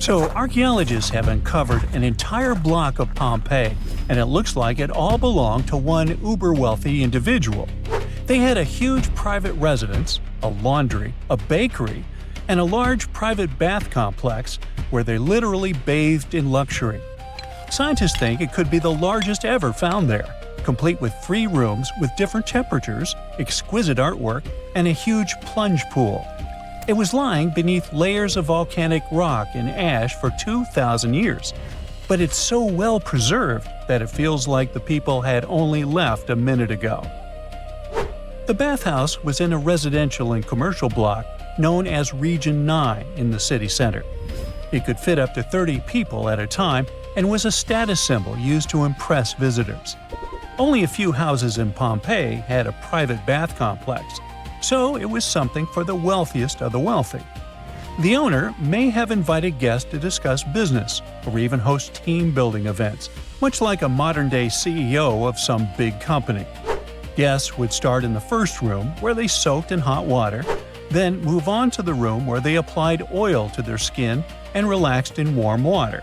So archaeologists have uncovered an entire block of Pompeii, and it looks like it all belonged to one uber-wealthy individual. They had a huge private residence, a laundry, a bakery, and a large private bath complex where they literally bathed in luxury. Scientists think it could be the largest ever found there, complete with 3 rooms with different temperatures, exquisite artwork, and a huge plunge pool. It was lying beneath layers of volcanic rock and ash for 2,000 years, but it's so well preserved that it feels like the people had only left a minute ago. The bathhouse was in a residential and commercial block known as Region 9 in the city center. It could fit up to 30 people at a time and was a status symbol used to impress visitors. Only a few houses in Pompeii had a private bath complex, so it was something for the wealthiest of the wealthy. The owner may have invited guests to discuss business or even host team-building events, much like a modern-day CEO of some big company. Guests would start in the first room, where they soaked in hot water, then move on to the room where they applied oil to their skin and relaxed in warm water.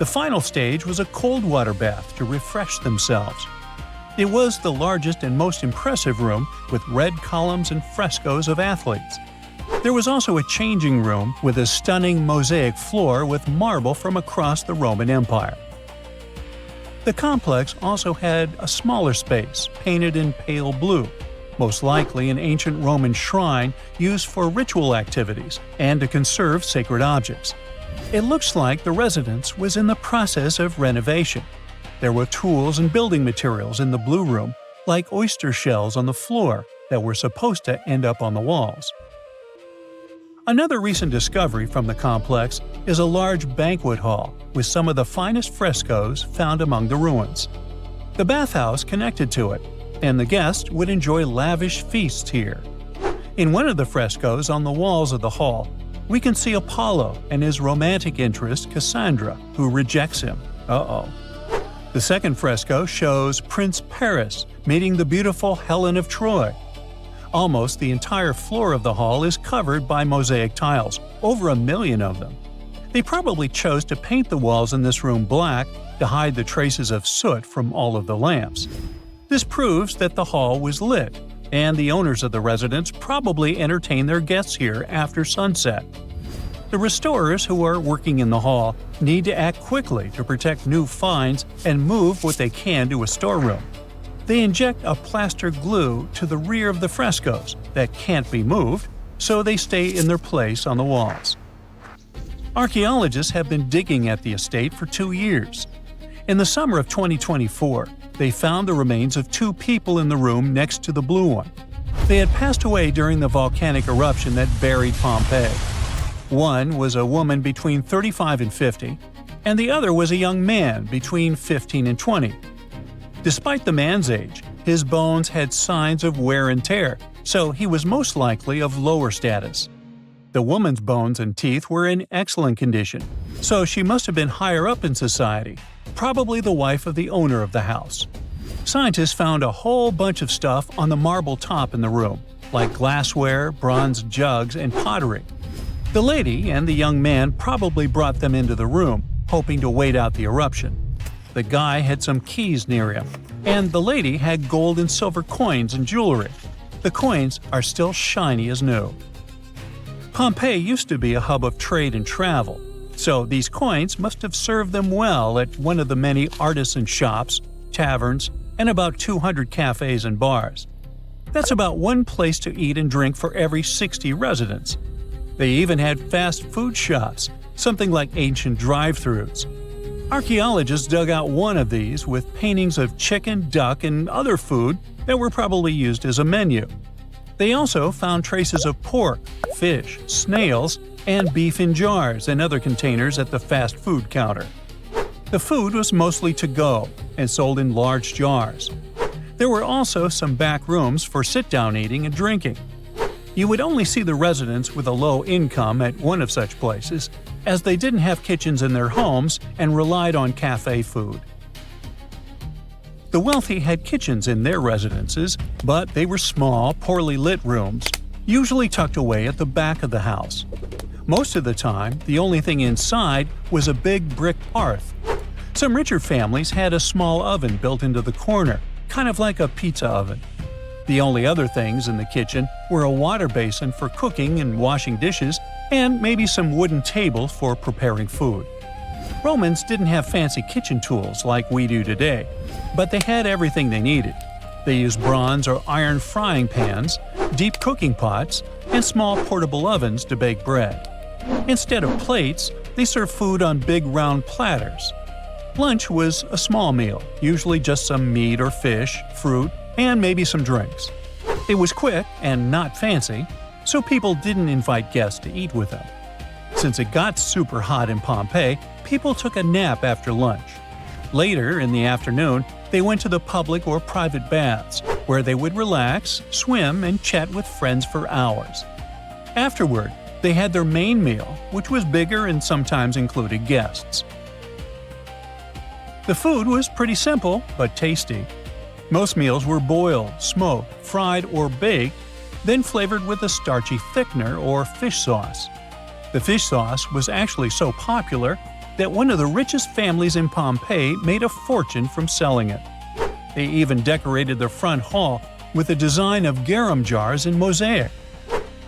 The final stage was a cold water bath to refresh themselves. It was the largest and most impressive room, with red columns and frescoes of athletes. There was also a changing room with a stunning mosaic floor with marble from across the Roman Empire. The complex also had a smaller space, painted in pale blue, most likely an ancient Roman shrine used for ritual activities and to conserve sacred objects. It looks like the residence was in the process of renovation. There were tools and building materials in the blue room, like oyster shells on the floor that were supposed to end up on the walls. Another recent discovery from the complex is a large banquet hall with some of the finest frescoes found among the ruins. The bathhouse connected to it, and the guests would enjoy lavish feasts here. In one of the frescoes on the walls of the hall, we can see Apollo and his romantic interest Cassandra, who rejects him. The second fresco shows Prince Paris meeting the beautiful Helen of Troy. Almost the entire floor of the hall is covered by mosaic tiles, over 1 million of them. They probably chose to paint the walls in this room black to hide the traces of soot from all of the lamps. This proves that the hall was lit, and the owners of the residence probably entertained their guests here after sunset. The restorers who are working in the hall need to act quickly to protect new finds and move what they can to a storeroom. They inject a plaster glue to the rear of the frescoes that can't be moved, so they stay in their place on the walls. Archaeologists have been digging at the estate for 2 years. In the summer of 2024, they found the remains of 2 people in the room next to the blue one. They had passed away during the volcanic eruption that buried Pompeii. One was a woman between 35 and 50, and the other was a young man between 15 and 20. Despite the man's age, his bones had signs of wear and tear, so he was most likely of lower status. The woman's bones and teeth were in excellent condition, so she must have been higher up in society, probably the wife of the owner of the house. Scientists found a whole bunch of stuff on the marble top in the room, like glassware, bronze jugs, and pottery. The lady and the young man probably brought them into the room, hoping to wait out the eruption. The guy had some keys near him, and the lady had gold and silver coins and jewelry. The coins are still shiny as new. Pompeii used to be a hub of trade and travel, so these coins must have served them well at one of the many artisan shops, taverns, and about 200 cafes and bars. That's about one place to eat and drink for every 60 residents. They even had fast food shops, something like ancient drive-thrus. Archaeologists dug out one of these with paintings of chicken, duck, and other food that were probably used as a menu. They also found traces of pork, fish, snails, and beef in jars and other containers at the fast food counter. The food was mostly to-go and sold in large jars. There were also some back rooms for sit-down eating and drinking. You would only see the residents with a low income at one of such places, as they didn't have kitchens in their homes and relied on cafe food. The wealthy had kitchens in their residences, but they were small, poorly lit rooms, usually tucked away at the back of the house. Most of the time, the only thing inside was a big brick hearth. Some richer families had a small oven built into the corner, kind of like a pizza oven. The only other things in the kitchen were a water basin for cooking and washing dishes, and maybe some wooden tables for preparing food. Romans didn't have fancy kitchen tools like we do today, but they had everything they needed. They used bronze or iron frying pans, deep cooking pots, and small portable ovens to bake bread. Instead of plates, they served food on big round platters. Lunch was a small meal, usually just some meat or fish, fruit, and maybe some drinks. It was quick and not fancy, so people didn't invite guests to eat with them. Since it got super hot in Pompeii, people took a nap after lunch. Later, in the afternoon, they went to the public or private baths, where they would relax, swim, and chat with friends for hours. Afterward, they had their main meal, which was bigger and sometimes included guests. The food was pretty simple, but tasty. Most meals were boiled, smoked, fried, or baked, then flavored with a starchy thickener or fish sauce. The fish sauce was actually so popular that one of the richest families in Pompeii made a fortune from selling it. They even decorated their front hall with a design of garum jars in mosaic.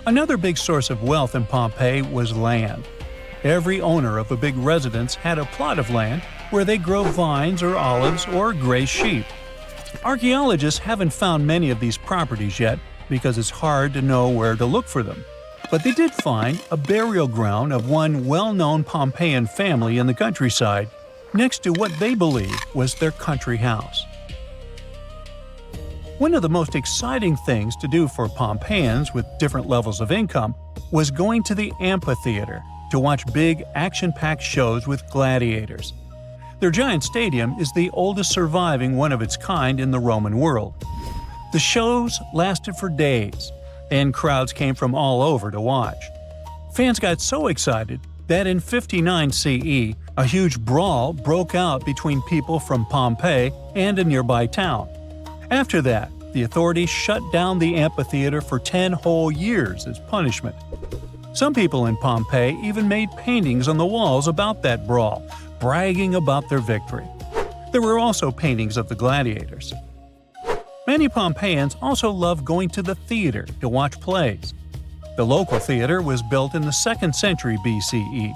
Another big source of wealth in Pompeii was land. Every owner of a big residence had a plot of land where they grow vines or olives or graze sheep. Archaeologists haven't found many of these properties yet because it's hard to know where to look for them. But they did find a burial ground of one well-known Pompeian family in the countryside, next to what they believe was their country house. One of the most exciting things to do for Pompeians with different levels of income was going to the amphitheater to watch big, action-packed shows with gladiators. Their giant stadium is the oldest surviving one of its kind in the Roman world. The shows lasted for days, and crowds came from all over to watch. Fans got so excited that in 59 CE, a huge brawl broke out between people from Pompeii and a nearby town. After that, the authorities shut down the amphitheater for 10 whole years as punishment. Some people in Pompeii even made paintings on the walls about that brawl, bragging about their victory. There were also paintings of the gladiators. Many Pompeians also loved going to the theater to watch plays. The local theater was built in the 2nd century BCE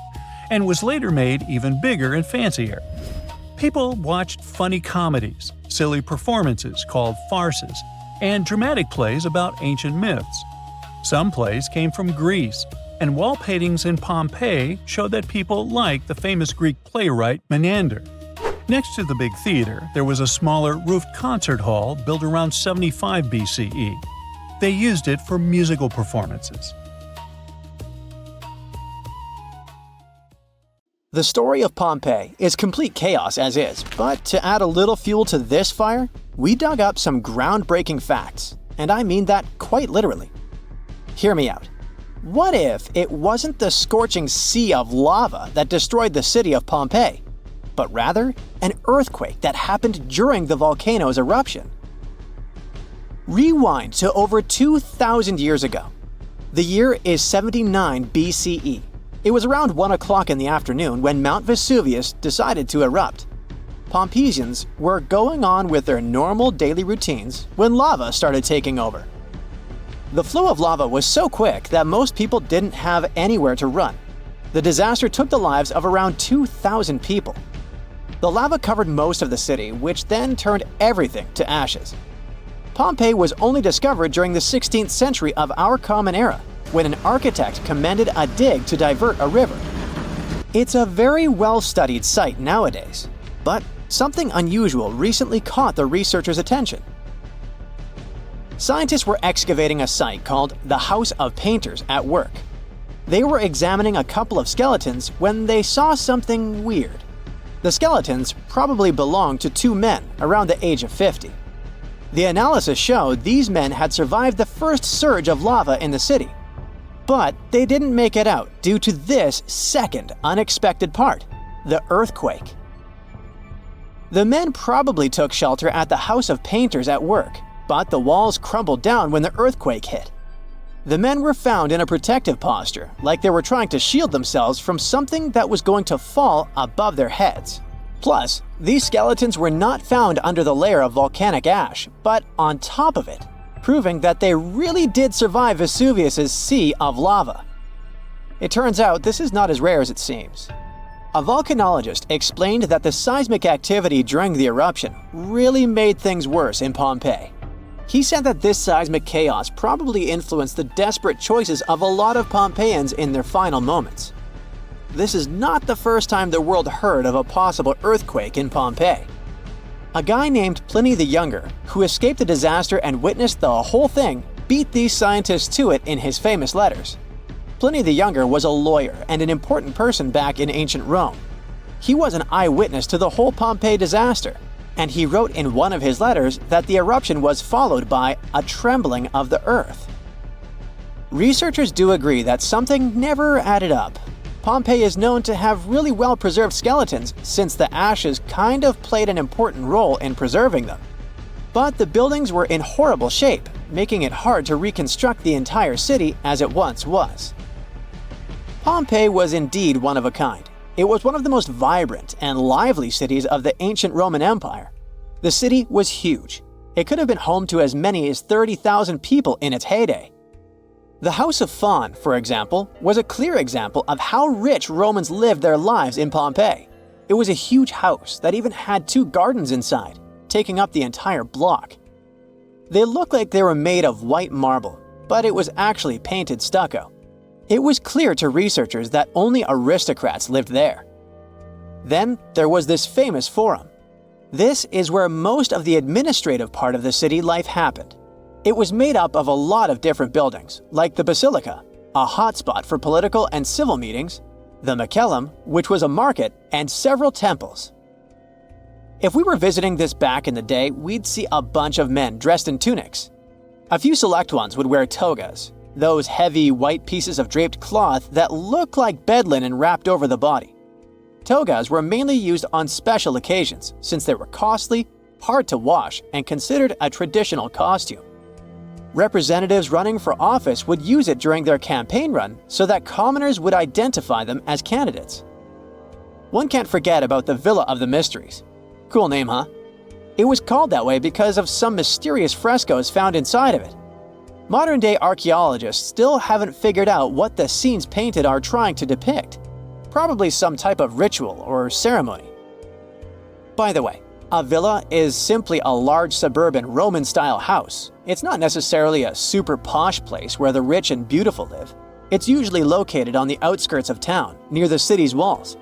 and was later made even bigger and fancier. People watched funny comedies, silly performances called farces, and dramatic plays about ancient myths. Some plays came from Greece, and wall paintings in Pompeii showed that people liked the famous Greek playwright Menander. Next to the big theater, there was a smaller roofed concert hall built around 75 BCE. They used it for musical performances. The story of Pompeii is complete chaos as is, but to add a little fuel to this fire, we dug up some groundbreaking facts, and I mean that quite literally. Hear me out. What if it wasn't the scorching sea of lava that destroyed the city of Pompeii, but rather an earthquake that happened during the volcano's eruption? Rewind to over 2,000 years ago. The year is 79 BCE. It was around 1 o'clock in the afternoon when Mount Vesuvius decided to erupt. Pompeians were going on with their normal daily routines when lava started taking over. The flow of lava was so quick that most people didn't have anywhere to run. The disaster took the lives of around 2,000 people. The lava covered most of the city, which then turned everything to ashes. Pompeii was only discovered during the 16th century of our Common Era, when an architect commended a dig to divert a river. It's a very well-studied site nowadays, but something unusual recently caught the researchers' attention. Scientists were excavating a site called the House of Painters at work. They were examining a couple of skeletons when they saw something weird. The skeletons probably belonged to 2 men around the age of 50. The analysis showed these men had survived the first surge of lava in the city. But they didn't make it out due to this second unexpected part, the earthquake. The men probably took shelter at the House of Painters at work, but the walls crumbled down when the earthquake hit. The men were found in a protective posture, like they were trying to shield themselves from something that was going to fall above their heads. Plus, these skeletons were not found under the layer of volcanic ash, but on top of it, proving that they really did survive Vesuvius's sea of lava. It turns out this is not as rare as it seems. A volcanologist explained that the seismic activity during the eruption really made things worse in Pompeii. He said that this seismic chaos probably influenced the desperate choices of a lot of Pompeians in their final moments. This is not the first time the world heard of a possible earthquake in Pompeii. A guy named Pliny the Younger, who escaped the disaster and witnessed the whole thing, beat these scientists to it in his famous letters. Pliny the Younger was a lawyer and an important person back in ancient Rome. He was an eyewitness to the whole Pompeii disaster, and he wrote in one of his letters that the eruption was followed by a trembling of the earth. Researchers do agree that something never added up. Pompeii is known to have really well-preserved skeletons since the ashes kind of played an important role in preserving them. But the buildings were in horrible shape, making it hard to reconstruct the entire city as it once was. Pompeii was indeed one of a kind. It was one of the most vibrant and lively cities of the ancient Roman Empire. The city was huge. It could have been home to as many as 30,000 people in its heyday. The House of Faun, for example, was a clear example of how rich Romans lived their lives in Pompeii. It was a huge house that even had 2 gardens inside, taking up the entire block. They looked like they were made of white marble, but it was actually painted stucco. It was clear to researchers that only aristocrats lived there. Then there was this famous forum. This is where most of the administrative part of the city life happened. It was made up of a lot of different buildings, like the Basilica, a hotspot for political and civil meetings, the Macellum, which was a market, and several temples. If we were visiting this back in the day, we'd see a bunch of men dressed in tunics. A few select ones would wear togas, those heavy white pieces of draped cloth that look like bed linen wrapped over the body. Togas were mainly used on special occasions since they were costly, hard to wash, and considered a traditional costume. Representatives running for office would use it during their campaign run so that commoners would identify them as candidates. One can't forget about the Villa of the Mysteries. Cool name, huh? It was called that way because of some mysterious frescoes found inside of it. Modern-day archaeologists still haven't figured out what the scenes painted are trying to depict. Probably some type of ritual or ceremony. By the way, a villa is simply a large suburban Roman-style house. It's not necessarily a super posh place where the rich and beautiful live. It's usually located on the outskirts of town, near the city's walls.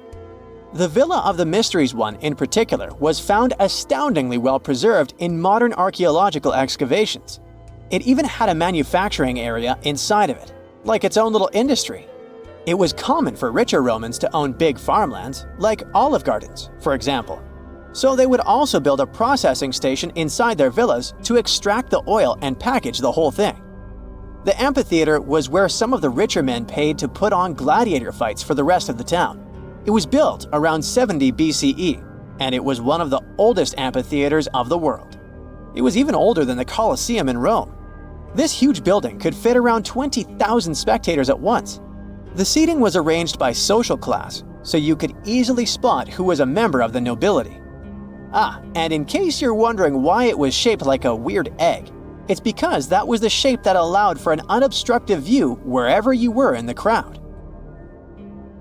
The Villa of the Mysteries one in particular was found astoundingly well preserved in modern archaeological excavations. It even had a manufacturing area inside of it, like its own little industry. It was common for richer Romans to own big farmlands, like olive gardens, for example. So they would also build a processing station inside their villas to extract the oil and package the whole thing. The amphitheater was where some of the richer men paid to put on gladiator fights for the rest of the town. It was built around 70 BCE, and it was one of the oldest amphitheaters of the world. It was even older than the Colosseum in Rome. This huge building could fit around 20,000 spectators at once. The seating was arranged by social class, so you could easily spot who was a member of the nobility. And in case you're wondering why it was shaped like a weird egg, it's because that was the shape that allowed for an unobstructed view wherever you were in the crowd.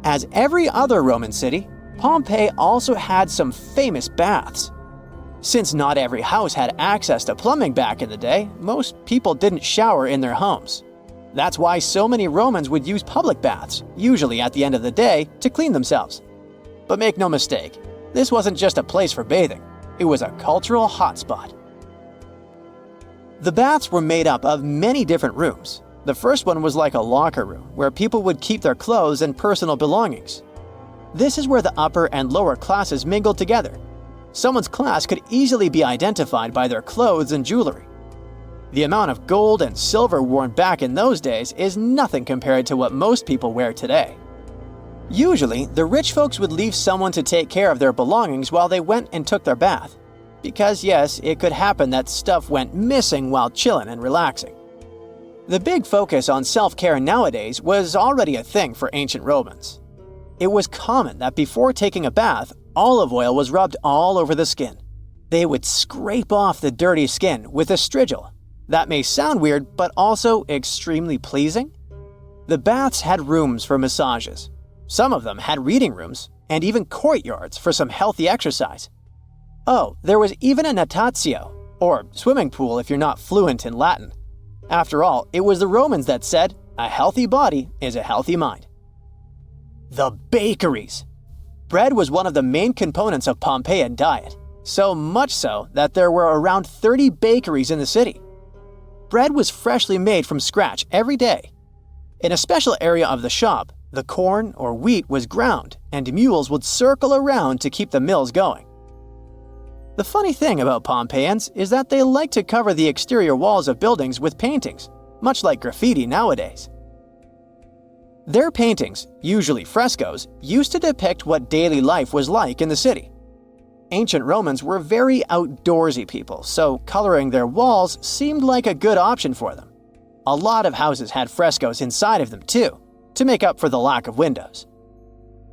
As every other Roman city, Pompeii also had some famous baths. Since not every house had access to plumbing back in the day, most people didn't shower in their homes. That's why so many Romans would use public baths, usually at the end of the day, to clean themselves. But make no mistake, this wasn't just a place for bathing, it was a cultural hotspot. The baths were made up of many different rooms. The first one was like a locker room, where people would keep their clothes and personal belongings. This is where the upper and lower classes mingled together. Someone's class could easily be identified by their clothes and jewelry. The amount of gold and silver worn back in those days is nothing compared to what most people wear today. Usually, the rich folks would leave someone to take care of their belongings while they went and took their bath. Because yes, it could happen that stuff went missing while chilling and relaxing. The big focus on self-care nowadays was already a thing for ancient Romans. It was common that before taking a bath, olive oil was rubbed all over the skin. They would scrape off the dirty skin with a strigil. That may sound weird, but also extremely pleasing. The baths had rooms for massages. Some of them had reading rooms, and even courtyards for some healthy exercise. Oh, there was even a natatio, or swimming pool if you're not fluent in Latin. After all, it was the Romans that said, a healthy body is a healthy mind. The bakeries. Bread was one of the main components of Pompeian diet, so much so that there were around 30 bakeries in the city. Bread was freshly made from scratch every day. In a special area of the shop, the corn or wheat was ground, and mules would circle around to keep the mills going. The funny thing about Pompeians is that they like to cover the exterior walls of buildings with paintings, much like graffiti nowadays. Their paintings, usually frescoes, used to depict what daily life was like in the city. Ancient Romans were very outdoorsy people, so coloring their walls seemed like a good option for them. A lot of houses had frescoes inside of them too, to make up for the lack of windows.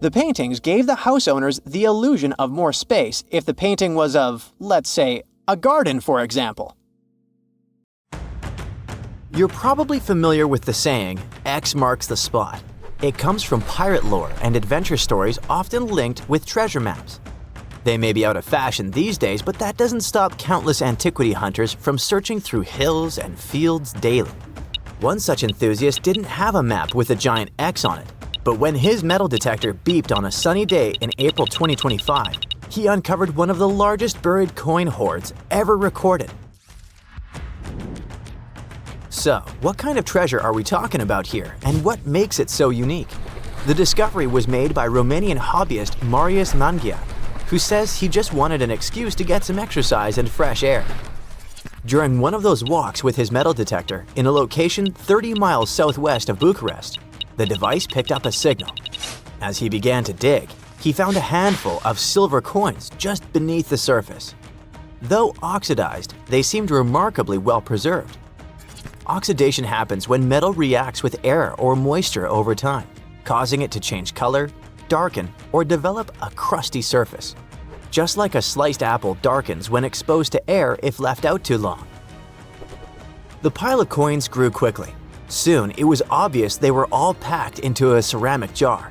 The paintings gave the house owners the illusion of more space if the painting was of, let's say, a garden, for example. You're probably familiar with the saying, X marks the spot. It comes from pirate lore and adventure stories often linked with treasure maps. They may be out of fashion these days, but that doesn't stop countless antiquity hunters from searching through hills and fields daily. One such enthusiast didn't have a map with a giant X on it, but when his metal detector beeped on a sunny day in April 2025, he uncovered one of the largest buried coin hoards ever recorded. So, what kind of treasure are we talking about here, and what makes it so unique? The discovery was made by Romanian hobbyist Marius Manghia, who says he just wanted an excuse to get some exercise and fresh air. During one of those walks with his metal detector in a location 30 miles southwest of Bucharest, the device picked up a signal. As he began to dig, he found a handful of silver coins just beneath the surface. Though oxidized, they seemed remarkably well preserved. Oxidation happens when metal reacts with air or moisture over time, causing it to change color, darken, or develop a crusty surface. Just like a sliced apple darkens when exposed to air if left out too long. The pile of coins grew quickly. Soon, it was obvious they were all packed into a ceramic jar.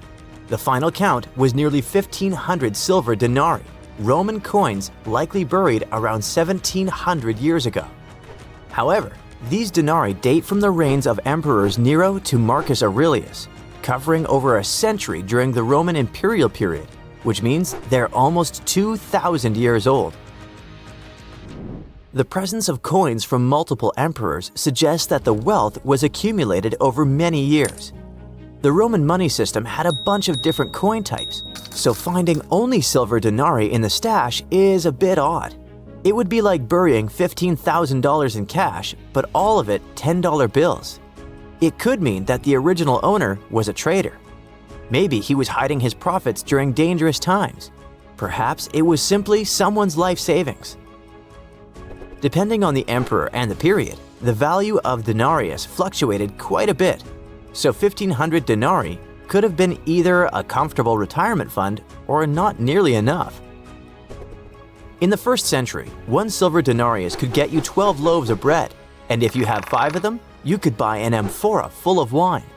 The final count was nearly 1,500 silver denarii, Roman coins likely buried around 1,700 years ago. However, these denarii date from the reigns of emperors Nero to Marcus Aurelius, covering over a century during the Roman imperial period, which means they're almost 2,000 years old. The presence of coins from multiple emperors suggests that the wealth was accumulated over many years. The Roman money system had a bunch of different coin types, so finding only silver denarii in the stash is a bit odd. It would be like burying $15,000 in cash, but all of it $10 bills. It could mean that the original owner was a trader. Maybe he was hiding his profits during dangerous times. Perhaps it was simply someone's life savings. Depending on the emperor and the period, the value of denarius fluctuated quite a bit, so 1,500 denarii could have been either a comfortable retirement fund or not nearly enough. In the 1st century, one silver denarius could get you 12 loaves of bread, and if you have 5 of them, you could buy an amphora full of wine.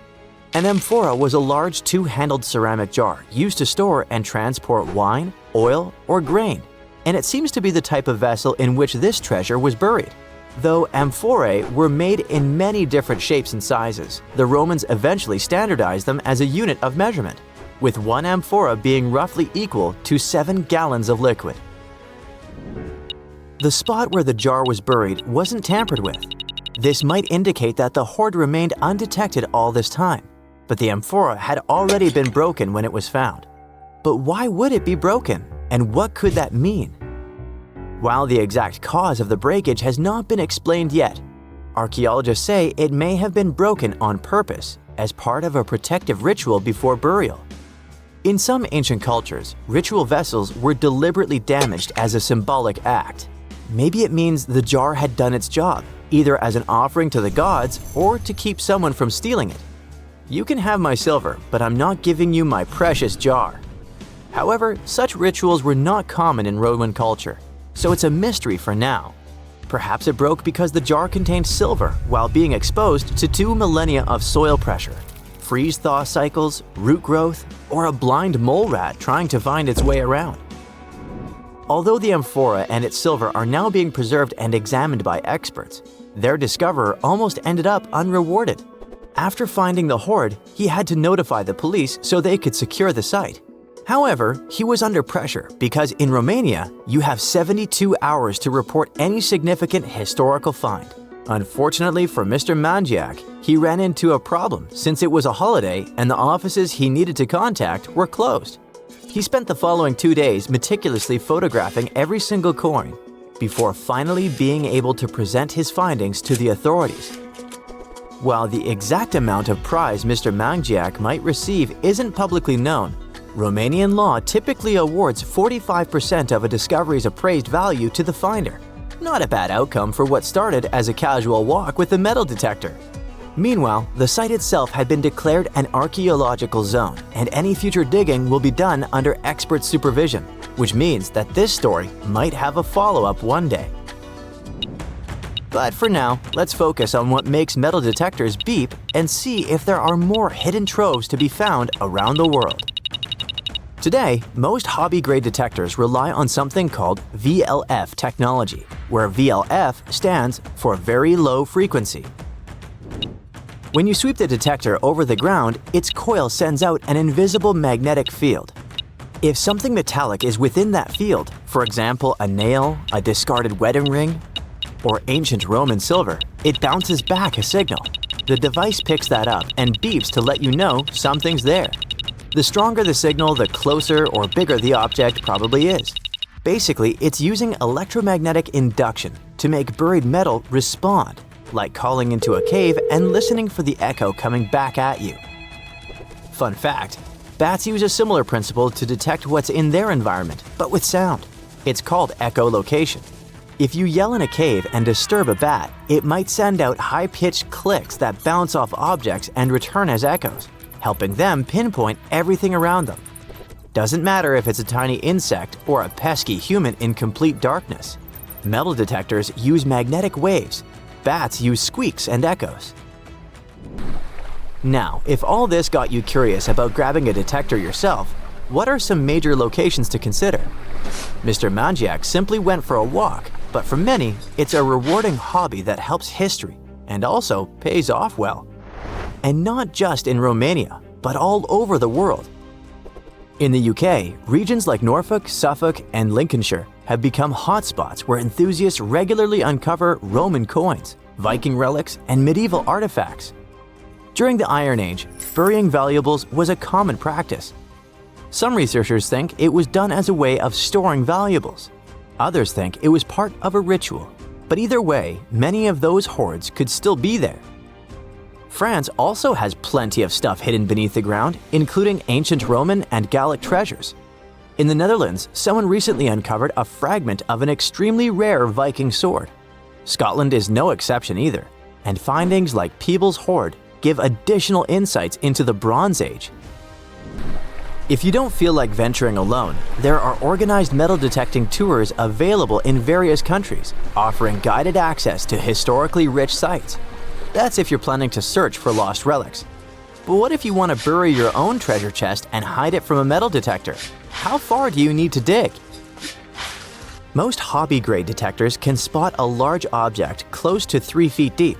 An amphora was a large 2-handled ceramic jar used to store and transport wine, oil, or grain, and it seems to be the type of vessel in which this treasure was buried. Though amphorae were made in many different shapes and sizes, the Romans eventually standardized them as a unit of measurement, with one amphora being roughly equal to 7 gallons of liquid. The spot where the jar was buried wasn't tampered with. This might indicate that the hoard remained undetected all this time, but the amphora had already been broken when it was found. But why would it be broken, and what could that mean? While the exact cause of the breakage has not been explained yet, archaeologists say it may have been broken on purpose as part of a protective ritual before burial. In some ancient cultures, ritual vessels were deliberately damaged as a symbolic act. Maybe it means the jar had done its job, either as an offering to the gods or to keep someone from stealing it. You can have my silver, but I'm not giving you my precious jar. However, such rituals were not common in Roman culture, so it's a mystery for now. Perhaps it broke because the jar contained silver while being exposed to 2 millennia of soil pressure, freeze-thaw cycles, root growth, or a blind mole rat trying to find its way around. Although the amphora and its silver are now being preserved and examined by experts, their discoverer almost ended up unrewarded. After finding the hoard, he had to notify the police so they could secure the site. However, he was under pressure because in Romania, you have 72 hours to report any significant historical find. Unfortunately for Mr. Mangiak, he ran into a problem since it was a holiday and the offices he needed to contact were closed. He spent the following 2 days meticulously photographing every single coin before finally being able to present his findings to the authorities. While the exact amount of prize Mr. Mangiak might receive isn't publicly known, Romanian law typically awards 45% of a discovery's appraised value to the finder. Not a bad outcome for what started as a casual walk with a metal detector. Meanwhile, the site itself had been declared an archaeological zone, and any future digging will be done under expert supervision, which means that this story might have a follow-up one day. But for now, let's focus on what makes metal detectors beep and see if there are more hidden troves to be found around the world. Today, most hobby-grade detectors rely on something called VLF technology, where VLF stands for very low frequency. When you sweep the detector over the ground, its coil sends out an invisible magnetic field. If something metallic is within that field, for example a nail, a discarded wedding ring, or ancient Roman silver, it bounces back a signal. The device picks that up and beeps to let you know something's there. The stronger the signal, the closer or bigger the object probably is. Basically, it's using electromagnetic induction to make buried metal respond, like calling into a cave and listening for the echo coming back at you. Fun fact, bats use a similar principle to detect what's in their environment, but with sound. It's called echolocation. If you yell in a cave and disturb a bat, it might send out high-pitched clicks that bounce off objects and return as echoes, helping them pinpoint everything around them. Doesn't matter if it's a tiny insect or a pesky human in complete darkness. Metal detectors use magnetic waves. Bats use squeaks and echoes. Now, if all this got you curious about grabbing a detector yourself, what are some major locations to consider? Mr. Mangiak simply went for a walk, but for many, it's a rewarding hobby that helps history and also pays off well. And not just in Romania, but all over the world. In the UK, regions like Norfolk, Suffolk, and Lincolnshire have become hotspots where enthusiasts regularly uncover Roman coins, Viking relics, and medieval artifacts. During the Iron Age, burying valuables was a common practice. Some researchers think it was done as a way of storing valuables. Others think it was part of a ritual. But either way, many of those hoards could still be there. France also has plenty of stuff hidden beneath the ground, including ancient Roman and Gallic treasures. In the Netherlands, someone recently uncovered a fragment of an extremely rare Viking sword. Scotland is no exception either, and findings like Peebles' hoard give additional insights into the Bronze Age. If you don't feel like venturing alone, there are organized metal detecting tours available in various countries, offering guided access to historically rich sites. That's if you're planning to search for lost relics. But what if you want to bury your own treasure chest and hide it from a metal detector? How far do you need to dig? Most hobby-grade detectors can spot a large object close to 3 feet deep.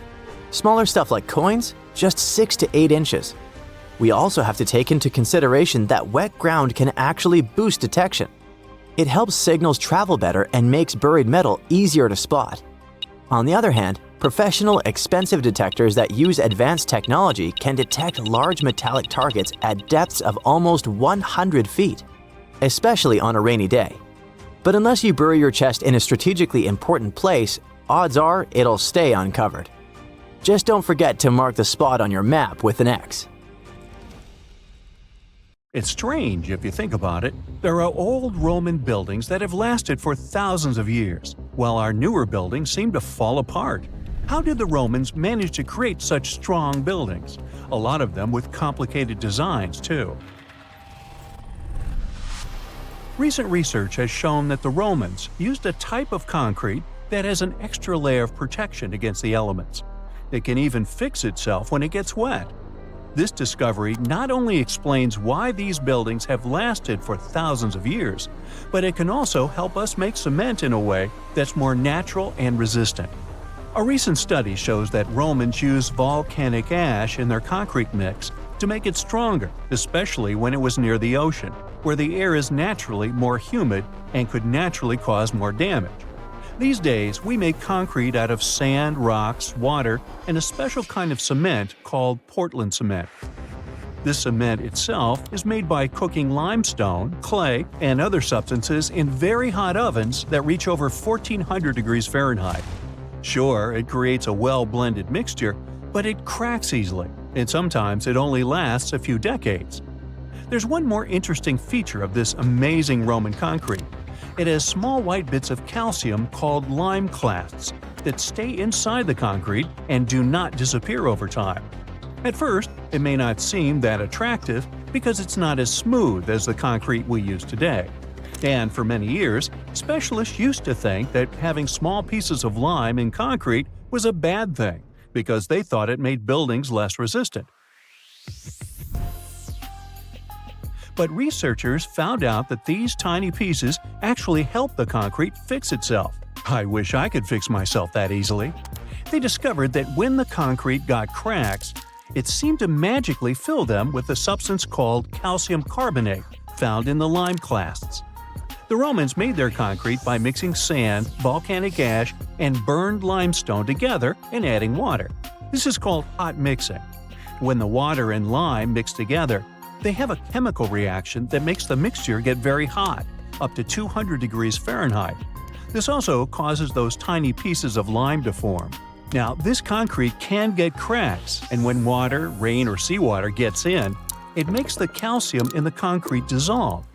Smaller stuff like coins, just 6 to 8 inches. We also have to take into consideration that wet ground can actually boost detection. It helps signals travel better and makes buried metal easier to spot. On the other hand, professional, expensive detectors that use advanced technology can detect large metallic targets at depths of almost 100 feet, especially on a rainy day. But unless you bury your chest in a strategically important place, odds are it'll stay uncovered. Just don't forget to mark the spot on your map with an X. It's strange if you think about it. There are old Roman buildings that have lasted for thousands of years, while our newer buildings seem to fall apart. How did the Romans manage to create such strong buildings? A lot of them with complicated designs, too. Recent research has shown that the Romans used a type of concrete that has an extra layer of protection against the elements. It can even fix itself when it gets wet. This discovery not only explains why these buildings have lasted for thousands of years, but it can also help us make cement in a way that's more natural and resistant. A recent study shows that Romans used volcanic ash in their concrete mix to make it stronger, especially when it was near the ocean, where the air is naturally more humid and could naturally cause more damage. These days, we make concrete out of sand, rocks, water, and a special kind of cement called Portland cement. This cement itself is made by cooking limestone, clay, and other substances in very hot ovens that reach over 1400 degrees Fahrenheit. Sure, it creates a well-blended mixture, but it cracks easily, and sometimes it only lasts a few decades. There's one more interesting feature of this amazing Roman concrete. It has small white bits of calcium called lime clasts that stay inside the concrete and do not disappear over time. At first, it may not seem that attractive because it's not as smooth as the concrete we use today. And for many years, specialists used to think that having small pieces of lime in concrete was a bad thing because they thought it made buildings less resistant. But researchers found out that these tiny pieces actually help the concrete fix itself. I wish I could fix myself that easily. They discovered that when the concrete got cracks, it seemed to magically fill them with a substance called calcium carbonate, found in the lime clasts. The Romans made their concrete by mixing sand, volcanic ash, and burned limestone together and adding water. This is called hot mixing. When the water and lime mix together, they have a chemical reaction that makes the mixture get very hot, up to 200 degrees Fahrenheit. This also causes those tiny pieces of lime to form. Now, this concrete can get cracks, and when water, rain, or seawater gets in, it makes the calcium in the concrete dissolve.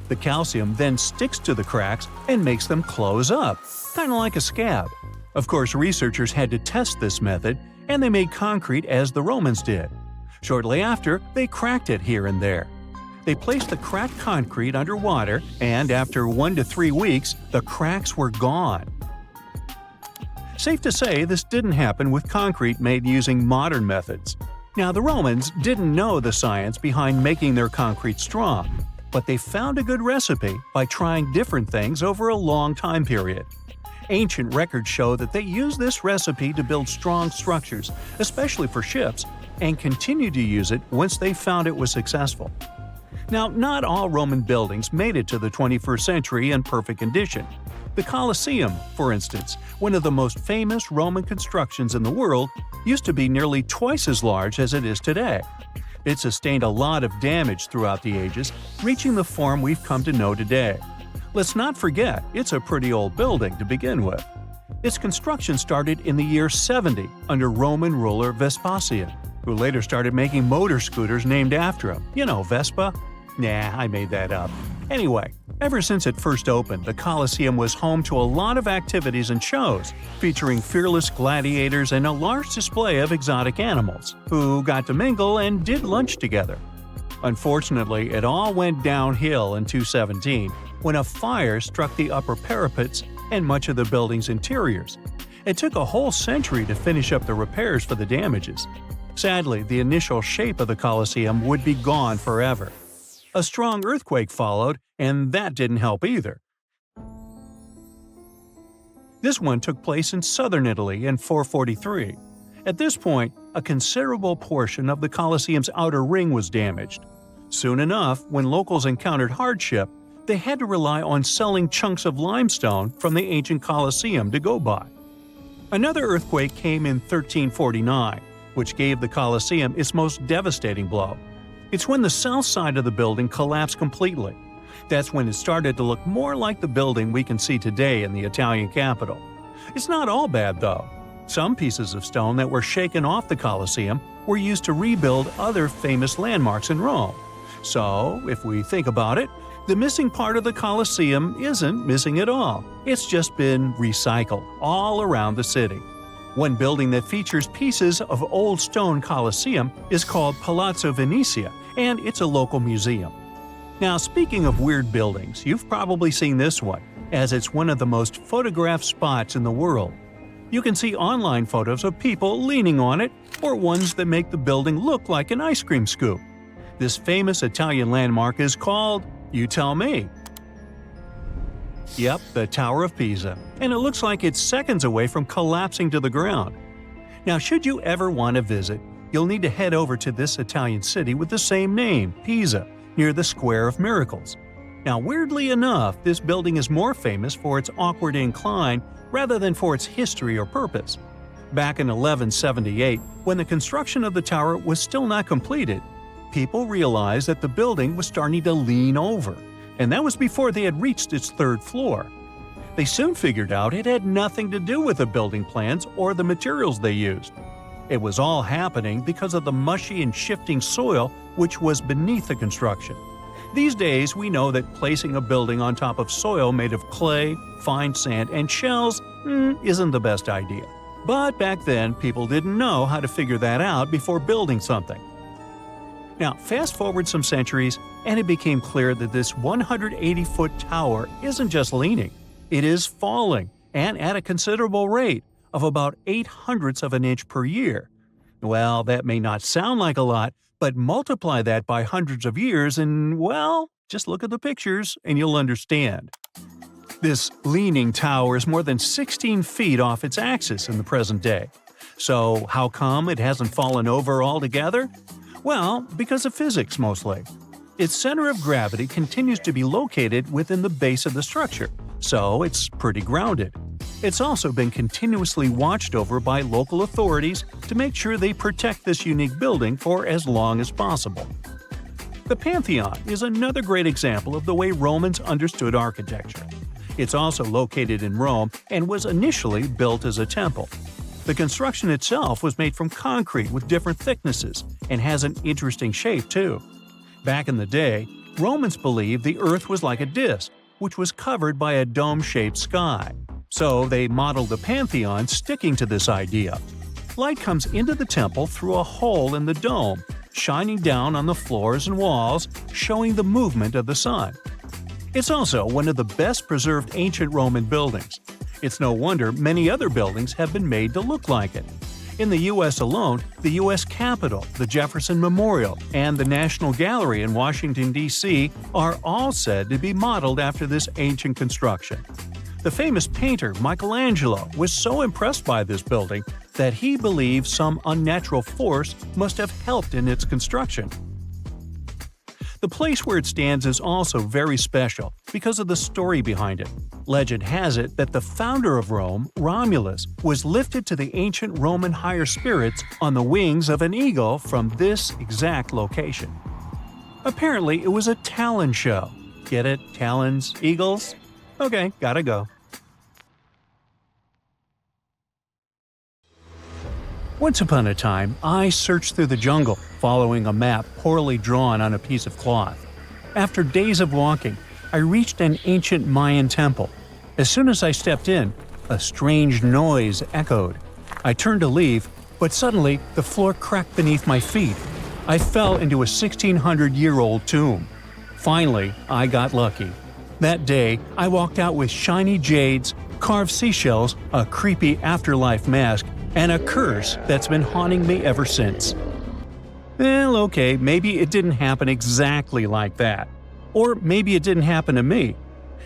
The calcium then sticks to the cracks and makes them close up, kind of like a scab. Of course, researchers had to test this method, and they made concrete as the Romans did. Shortly after, they cracked it here and there. They placed the cracked concrete under water, and after 1 to 3 weeks, the cracks were gone. Safe to say, this didn't happen with concrete made using modern methods. Now, the Romans didn't know the science behind making their concrete strong, but they found a good recipe by trying different things over a long time period. Ancient records show that they used this recipe to build strong structures, especially for ships, and continued to use it once they found it was successful. Now, not all Roman buildings made it to the 21st century in perfect condition. The Colosseum, for instance, one of the most famous Roman constructions in the world, used to be nearly twice as large as it is today. It sustained a lot of damage throughout the ages, reaching the form we've come to know today. Let's not forget, it's a pretty old building to begin with. Its construction started in the year 70 under Roman ruler Vespasian, who later started making motor scooters named after him. You know, Vespa? Nah, I made that up. Anyway, ever since it first opened, the Colosseum was home to a lot of activities and shows, featuring fearless gladiators and a large display of exotic animals, who got to mingle and did lunch together. Unfortunately, it all went downhill in 217, when a fire struck the upper parapets and much of the building's interiors. It took a whole century to finish up the repairs for the damages. Sadly, the initial shape of the Colosseum would be gone forever. A strong earthquake followed, and that didn't help either. This one took place in southern Italy in 443. At this point, a considerable portion of the Colosseum's outer ring was damaged. Soon enough, when locals encountered hardship, they had to rely on selling chunks of limestone from the ancient Colosseum to go by. Another earthquake came in 1349, which gave the Colosseum its most devastating blow. It's when the south side of the building collapsed completely. That's when it started to look more like the building we can see today in the Italian capital. It's not all bad, though. Some pieces of stone that were shaken off the Colosseum were used to rebuild other famous landmarks in Rome. So, if we think about it, the missing part of the Colosseum isn't missing at all. It's just been recycled all around the city. One building that features pieces of old stone Colosseum is called Palazzo Venezia, and it's a local museum. Now, speaking of weird buildings, you've probably seen this one, as it's one of the most photographed spots in the world. You can see online photos of people leaning on it, or ones that make the building look like an ice cream scoop. This famous Italian landmark is called, you tell me. Yep, the Tower of Pisa, and it looks like it's seconds away from collapsing to the ground. Now, should you ever want to visit, you'll need to head over to this Italian city with the same name, Pisa, near the Square of Miracles. Now, weirdly enough, this building is more famous for its awkward incline rather than for its history or purpose. Back in 1178, when the construction of the tower was still not completed, people realized that the building was starting to lean over, and that was before they had reached its third floor. They soon figured out it had nothing to do with the building plans or the materials they used. It was all happening because of the mushy and shifting soil which was beneath the construction. These days, we know that placing a building on top of soil made of clay, fine sand, and shells isn't the best idea. But back then, people didn't know how to figure that out before building something. Now, fast forward some centuries, and it became clear that this 180-foot tower isn't just leaning, it is falling, and at a considerable rate of about 0.08 of an inch per year. Well, that may not sound like a lot, but multiply that by hundreds of years and, well, just look at the pictures and you'll understand. This leaning tower is more than 16 feet off its axis in the present day. So how come it hasn't fallen over altogether? Well, because of physics mostly. Its center of gravity continues to be located within the base of the structure, so it's pretty grounded. It's also been continuously watched over by local authorities to make sure they protect this unique building for as long as possible. The Pantheon is another great example of the way Romans understood architecture. It's also located in Rome and was initially built as a temple. The construction itself was made from concrete with different thicknesses and has an interesting shape too. Back in the day, Romans believed the Earth was like a disc, which was covered by a dome-shaped sky. So they modeled the Pantheon sticking to this idea. Light comes into the temple through a hole in the dome, shining down on the floors and walls, showing the movement of the sun. It's also one of the best preserved ancient Roman buildings. It's no wonder many other buildings have been made to look like it. In the U.S. alone, the U.S. Capitol, the Jefferson Memorial, and the National Gallery in Washington, D.C. are all said to be modeled after this ancient construction. The famous painter Michelangelo was so impressed by this building that he believed some unnatural force must have helped in its construction. The place where it stands is also very special because of the story behind it. Legend has it that the founder of Rome, Romulus, was lifted to the ancient Roman higher spirits on the wings of an eagle from this exact location. Apparently, it was a talon show. Get it? Talons? Eagles? Okay, gotta go. Once upon a time, I searched through the jungle, following a map poorly drawn on a piece of cloth. After days of walking, I reached an ancient Mayan temple. As soon as I stepped in, a strange noise echoed. I turned to leave, but suddenly the floor cracked beneath my feet. I fell into a 1,600-year-old tomb. Finally, I got lucky. That day, I walked out with shiny jades, carved seashells, a creepy afterlife mask, and a curse that's been haunting me ever since. Well, okay, maybe it didn't happen exactly like that. Or maybe it didn't happen to me.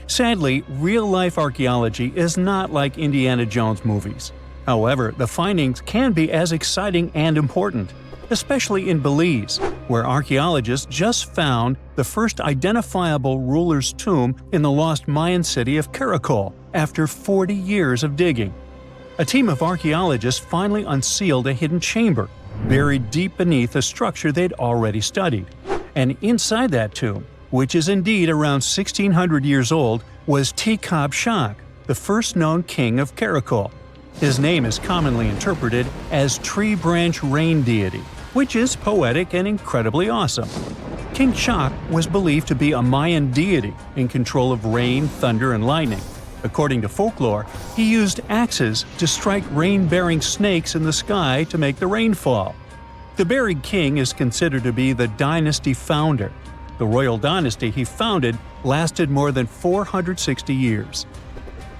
Sadly, real-life archaeology is not like Indiana Jones movies. However, the findings can be as exciting and important, especially in Belize, where archaeologists just found the first identifiable ruler's tomb in the lost Mayan city of Caracol after 40 years of digging. A team of archaeologists finally unsealed a hidden chamber, buried deep beneath a structure they'd already studied. And inside that tomb, which is indeed around 1,600 years old, was Tikab Shak, the first known king of Caracol. His name is commonly interpreted as Tree Branch Rain Deity, which is poetic and incredibly awesome. King Shak was believed to be a Mayan deity in control of rain, thunder, and lightning. According to folklore, he used axes to strike rain-bearing snakes in the sky to make the rain fall. The buried king is considered to be the dynasty founder. The royal dynasty he founded lasted more than 460 years.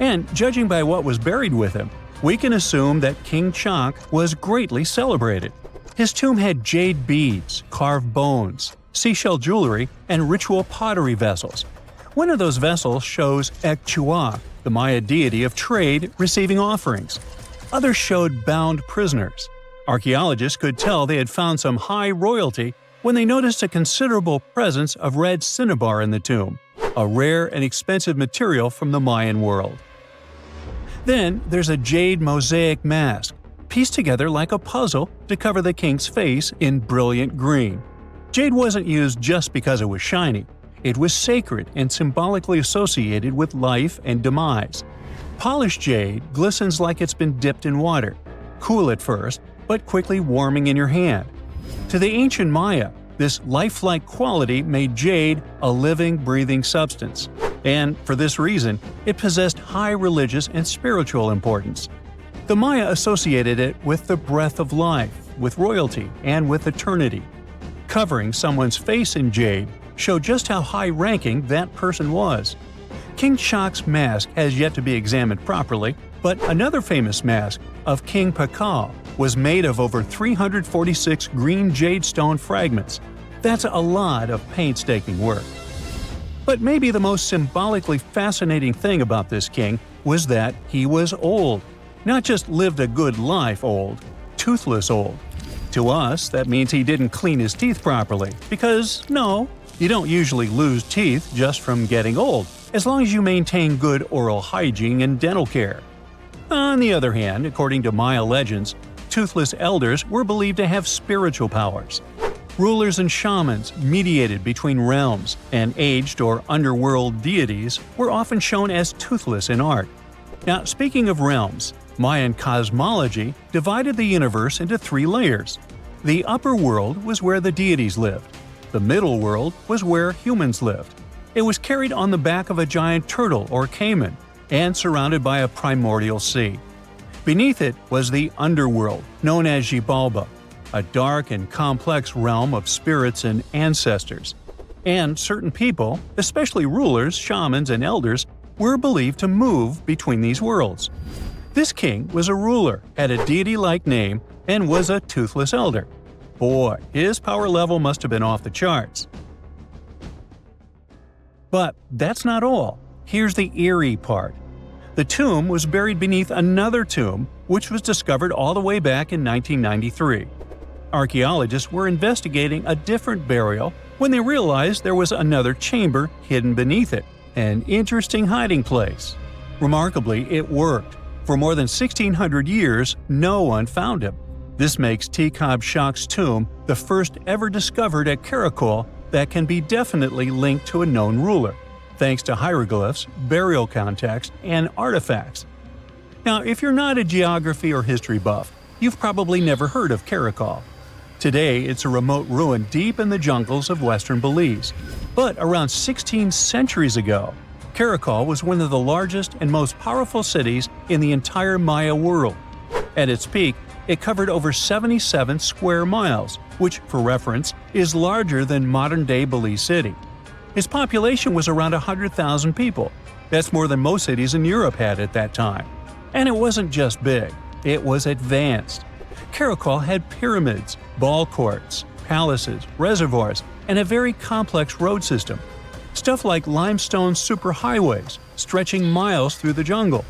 And judging by what was buried with him, we can assume that King Chak was greatly celebrated. His tomb had jade beads, carved bones, seashell jewelry, and ritual pottery vessels. One of those vessels shows Ek Chuak, the Maya deity of trade, receiving offerings. Others showed bound prisoners. Archaeologists could tell they had found some high royalty when they noticed a considerable presence of red cinnabar in the tomb, a rare and expensive material from the Mayan world. Then there's a jade mosaic mask, pieced together like a puzzle to cover the king's face in brilliant green. Jade wasn't used just because it was shiny. It was sacred and symbolically associated with life and demise. Polished jade glistens like it's been dipped in water, cool at first, but quickly warming in your hand. To the ancient Maya, this lifelike quality made jade a living, breathing substance. And for this reason, it possessed high religious and spiritual importance. The Maya associated it with the breath of life, with royalty, and with eternity. Covering someone's face in jade showed just how high-ranking that person was. King Chak's mask has yet to be examined properly, but another famous mask of King Pakal was made of over 346 green jade stone fragments. That's a lot of painstaking work. But maybe the most symbolically fascinating thing about this king was that he was old. Not just lived a good life old, toothless old. To us, that means he didn't clean his teeth properly, because no, you don't usually lose teeth just from getting old, as long as you maintain good oral hygiene and dental care. On the other hand, according to Maya legends, toothless elders were believed to have spiritual powers. Rulers and shamans mediated between realms, and aged or underworld deities were often shown as toothless in art. Now, speaking of realms, Mayan cosmology divided the universe into three layers. The upper world was where the deities lived. The middle world was where humans lived. It was carried on the back of a giant turtle or caiman, and surrounded by a primordial sea. Beneath it was the underworld, known as Xibalba, a dark and complex realm of spirits and ancestors. And certain people, especially rulers, shamans, and elders, were believed to move between these worlds. This king was a ruler, had a deity-like name, and was a toothless elder. Boy, his power level must have been off the charts. But that's not all. Here's the eerie part. The tomb was buried beneath another tomb, which was discovered all the way back in 1993. Archaeologists were investigating a different burial when they realized there was another chamber hidden beneath it, an interesting hiding place. Remarkably, it worked. For more than 1,600 years, no one found him. This makes Tikab Shak's tomb the first ever discovered at Karakol that can be definitely linked to a known ruler, thanks to hieroglyphs, burial context, and artifacts. Now, if you're not a geography or history buff, you've probably never heard of Karakol. Today, it's a remote ruin deep in the jungles of western Belize. But around 16 centuries ago, Karakol was one of the largest and most powerful cities in the entire Maya world. At its peak, it covered over 77 square miles, which, for reference, is larger than modern-day Belize City. Its population was around 100,000 people. That's more than most cities in Europe had at that time. And it wasn't just big, it was advanced. Karakol had pyramids, ball courts, palaces, reservoirs, and a very complex road system. Stuff like limestone superhighways stretching miles through the jungle.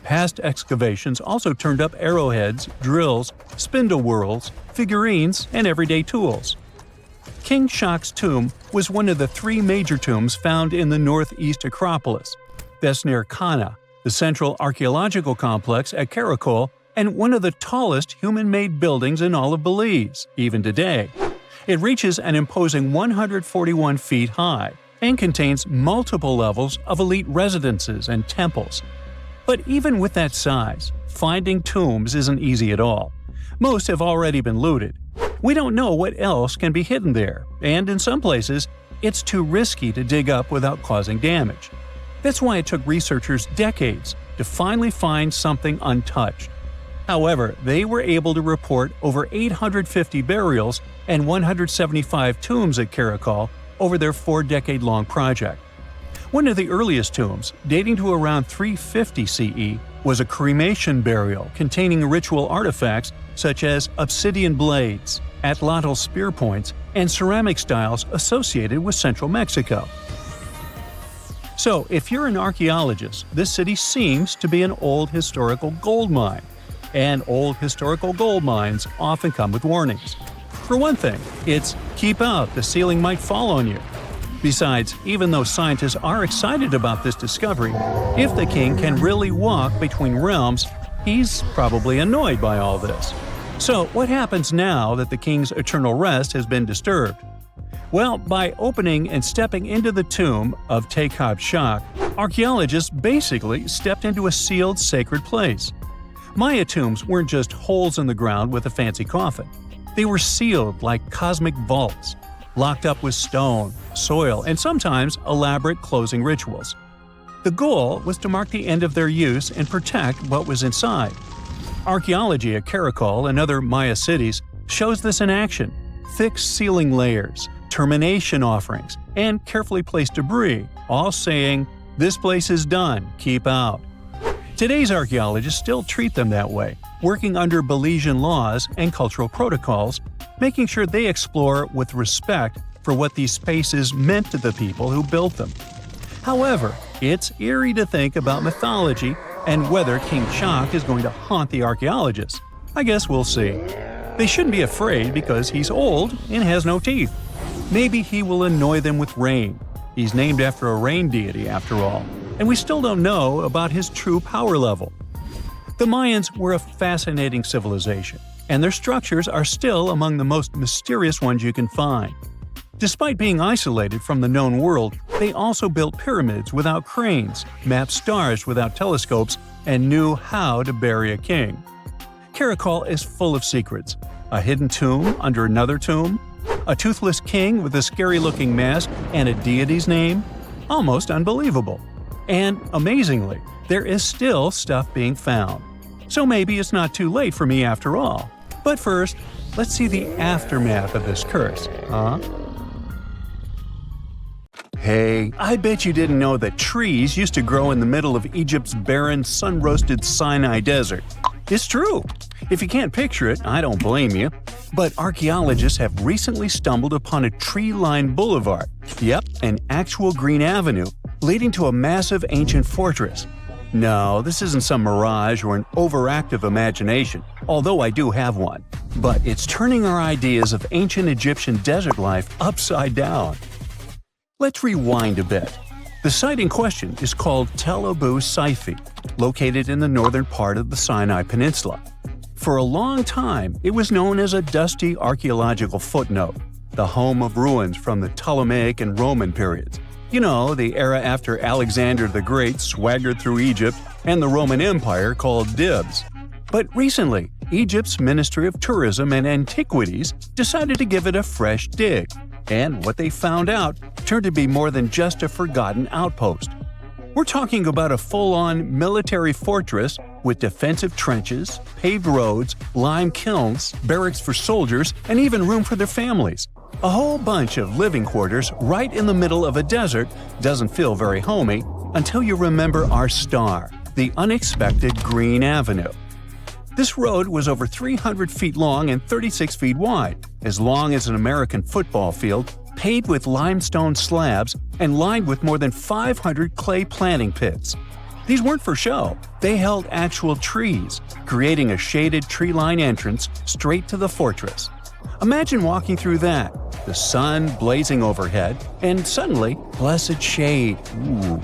Past excavations also turned up arrowheads, drills, spindle whorls, figurines, and everyday tools. King Shak's tomb was one of the three major tombs found in the northeast Acropolis. That's near Kana, the central archaeological complex at Karakol, and one of the tallest human-made buildings in all of Belize, even today. It reaches an imposing 141 feet high and contains multiple levels of elite residences and temples. But even with that size, finding tombs isn't easy at all. Most have already been looted. We don't know what else can be hidden there, and in some places, it's too risky to dig up without causing damage. That's why it took researchers decades to finally find something untouched. However, they were able to report over 850 burials and 175 tombs at Karakol over their 4-decade-long project. One of the earliest tombs, dating to around 350 CE, was a cremation burial containing ritual artifacts such as obsidian blades, atlatl spear points, and ceramic styles associated with central Mexico. So, if you're an archaeologist, this city seems to be an old historical gold mine. And old historical gold mines often come with warnings. For one thing, it's "keep out, the ceiling might fall on you." Besides, even though scientists are excited about this discovery, if the king can really walk between realms, he's probably annoyed by all this. So, what happens now that the king's eternal rest has been disturbed? Well, by opening and stepping into the tomb of Tekhab Shak, archaeologists basically stepped into a sealed sacred place. Maya tombs weren't just holes in the ground with a fancy coffin. They were sealed like cosmic vaults, locked up with stone, soil, and sometimes elaborate closing rituals. The goal was to mark the end of their use and protect what was inside. Archaeology at Karakol and other Maya cities shows this in action: thick ceiling layers, termination offerings, and carefully placed debris, all saying, "This place is done, keep out." Today's archaeologists still treat them that way, working under Belizean laws and cultural protocols, making sure they explore with respect for what these spaces meant to the people who built them. However, it's eerie to think about mythology and whether King Shak is going to haunt the archaeologists. I guess we'll see. They shouldn't be afraid because he's old and has no teeth. Maybe he will annoy them with rain. He's named after a rain deity, after all, and we still don't know about his true power level. The Mayans were a fascinating civilization, and their structures are still among the most mysterious ones you can find. Despite being isolated from the known world, they also built pyramids without cranes, mapped stars without telescopes, and knew how to bury a king. Karakol is full of secrets: a hidden tomb under another tomb, a toothless king with a scary-looking mask and a deity's name. Almost unbelievable. And amazingly, there is still stuff being found. So maybe it's not too late for me after all. But first, let's see the aftermath of this curse, huh? Hey, I bet you didn't know that trees used to grow in the middle of Egypt's barren, sun-roasted Sinai desert. It's true. If you can't picture it, I don't blame you. But archaeologists have recently stumbled upon a tree-lined boulevard. Yep, an actual green avenue leading to a massive ancient fortress. No, this isn't some mirage or an overactive imagination, although I do have one. But it's turning our ideas of ancient Egyptian desert life upside down. Let's rewind a bit. The site in question is called Tel Abu Saifi, located in the northern part of the Sinai Peninsula. For a long time, it was known as a dusty archaeological footnote, the home of ruins from the Ptolemaic and Roman periods. You know, the era after Alexander the Great swaggered through Egypt and the Roman Empire called dibs. But recently, Egypt's Ministry of Tourism and Antiquities decided to give it a fresh dig. And what they found out turned to be more than just a forgotten outpost. We're talking about a full-on military fortress with defensive trenches, paved roads, lime kilns, barracks for soldiers, and even room for their families. A whole bunch of living quarters right in the middle of a desert doesn't feel very homey until you remember our star, the unexpected Green Avenue. This road was over 300 feet long and 36 feet wide, as long as an American football field, paved with limestone slabs and lined with more than 500 clay planting pits. These weren't for show. They held actual trees, creating a shaded tree-line entrance straight to the fortress. Imagine walking through that, the sun blazing overhead, and suddenly, blessed shade. Ooh.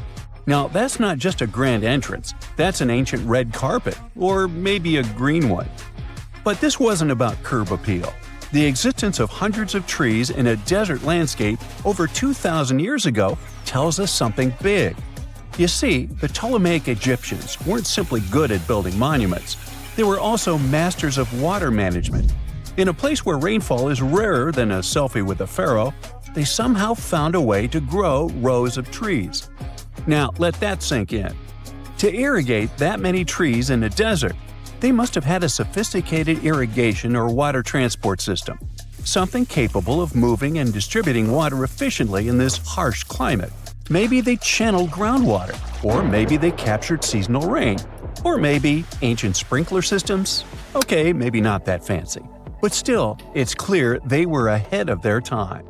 Now, that's not just a grand entrance, that's an ancient red carpet, or maybe a green one. But this wasn't about curb appeal. The existence of hundreds of trees in a desert landscape over 2,000 years ago tells us something big. You see, the Ptolemaic Egyptians weren't simply good at building monuments, they were also masters of water management. In a place where rainfall is rarer than a selfie with a pharaoh, they somehow found a way to grow rows of trees. Now let that sink in. To irrigate that many trees in a desert, they must have had a sophisticated irrigation or water transport system, something capable of moving and distributing water efficiently in this harsh climate. Maybe they channeled groundwater, or maybe they captured seasonal rain, or maybe ancient sprinkler systems. Okay, maybe not that fancy. But still, it's clear they were ahead of their time.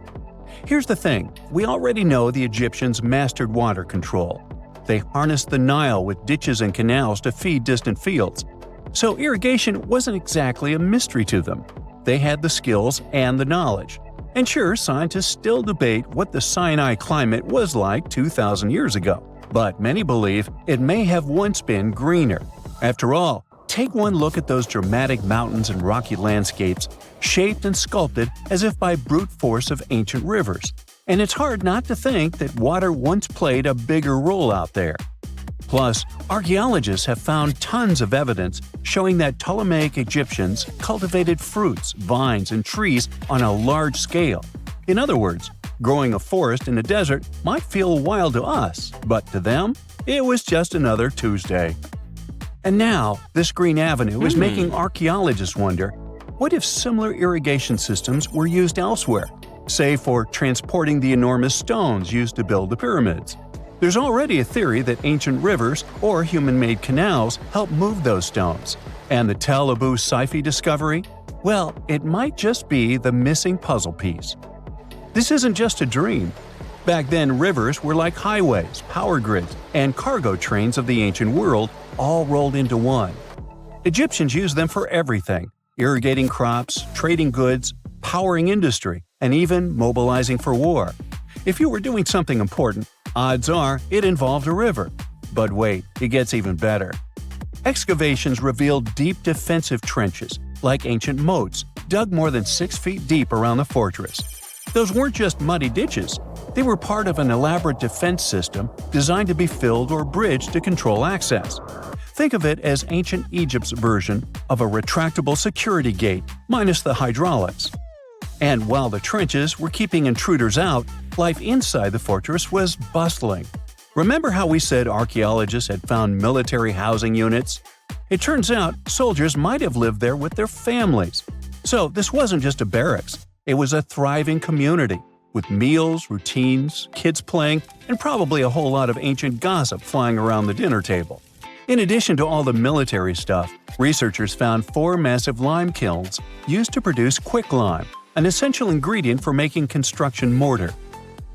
Here's the thing, we already know the Egyptians mastered water control. They harnessed the Nile with ditches and canals to feed distant fields. So irrigation wasn't exactly a mystery to them. They had the skills and the knowledge. And sure, scientists still debate what the Sinai climate was like 2,000 years ago. But many believe it may have once been greener. After all, take one look at those dramatic mountains and rocky landscapes, shaped and sculpted as if by brute force of ancient rivers. And it's hard not to think that water once played a bigger role out there. Plus, archaeologists have found tons of evidence showing that Ptolemaic Egyptians cultivated fruits, vines, and trees on a large scale. In other words, growing a forest in a desert might feel wild to us, but to them, it was just another Tuesday. And now, this green avenue is making archaeologists wonder, what if similar irrigation systems were used elsewhere, say for transporting the enormous stones used to build the pyramids? There's already a theory that ancient rivers or human-made canals helped move those stones. And the Tel Abu Saifi discovery? Well, it might just be the missing puzzle piece. This isn't just a dream. Back then, rivers were like highways, power grids, and cargo trains of the ancient world, all rolled into one. Egyptians used them for everything – irrigating crops, trading goods, powering industry, and even mobilizing for war. If you were doing something important, odds are it involved a river. But wait, it gets even better. Excavations revealed deep defensive trenches, like ancient moats, dug more than 6 feet deep around the fortress. Those weren't just muddy ditches. They were part of an elaborate defense system designed to be filled or bridged to control access. Think of it as ancient Egypt's version of a retractable security gate, minus the hydraulics. And while the trenches were keeping intruders out, life inside the fortress was bustling. Remember how we said archaeologists had found military housing units? It turns out soldiers might have lived there with their families. So this wasn't just a barracks, it was a thriving community, with meals, routines, kids playing, and probably a whole lot of ancient gossip flying around the dinner table. In addition to all the military stuff, researchers found 4 massive lime kilns used to produce quicklime, an essential ingredient for making construction mortar.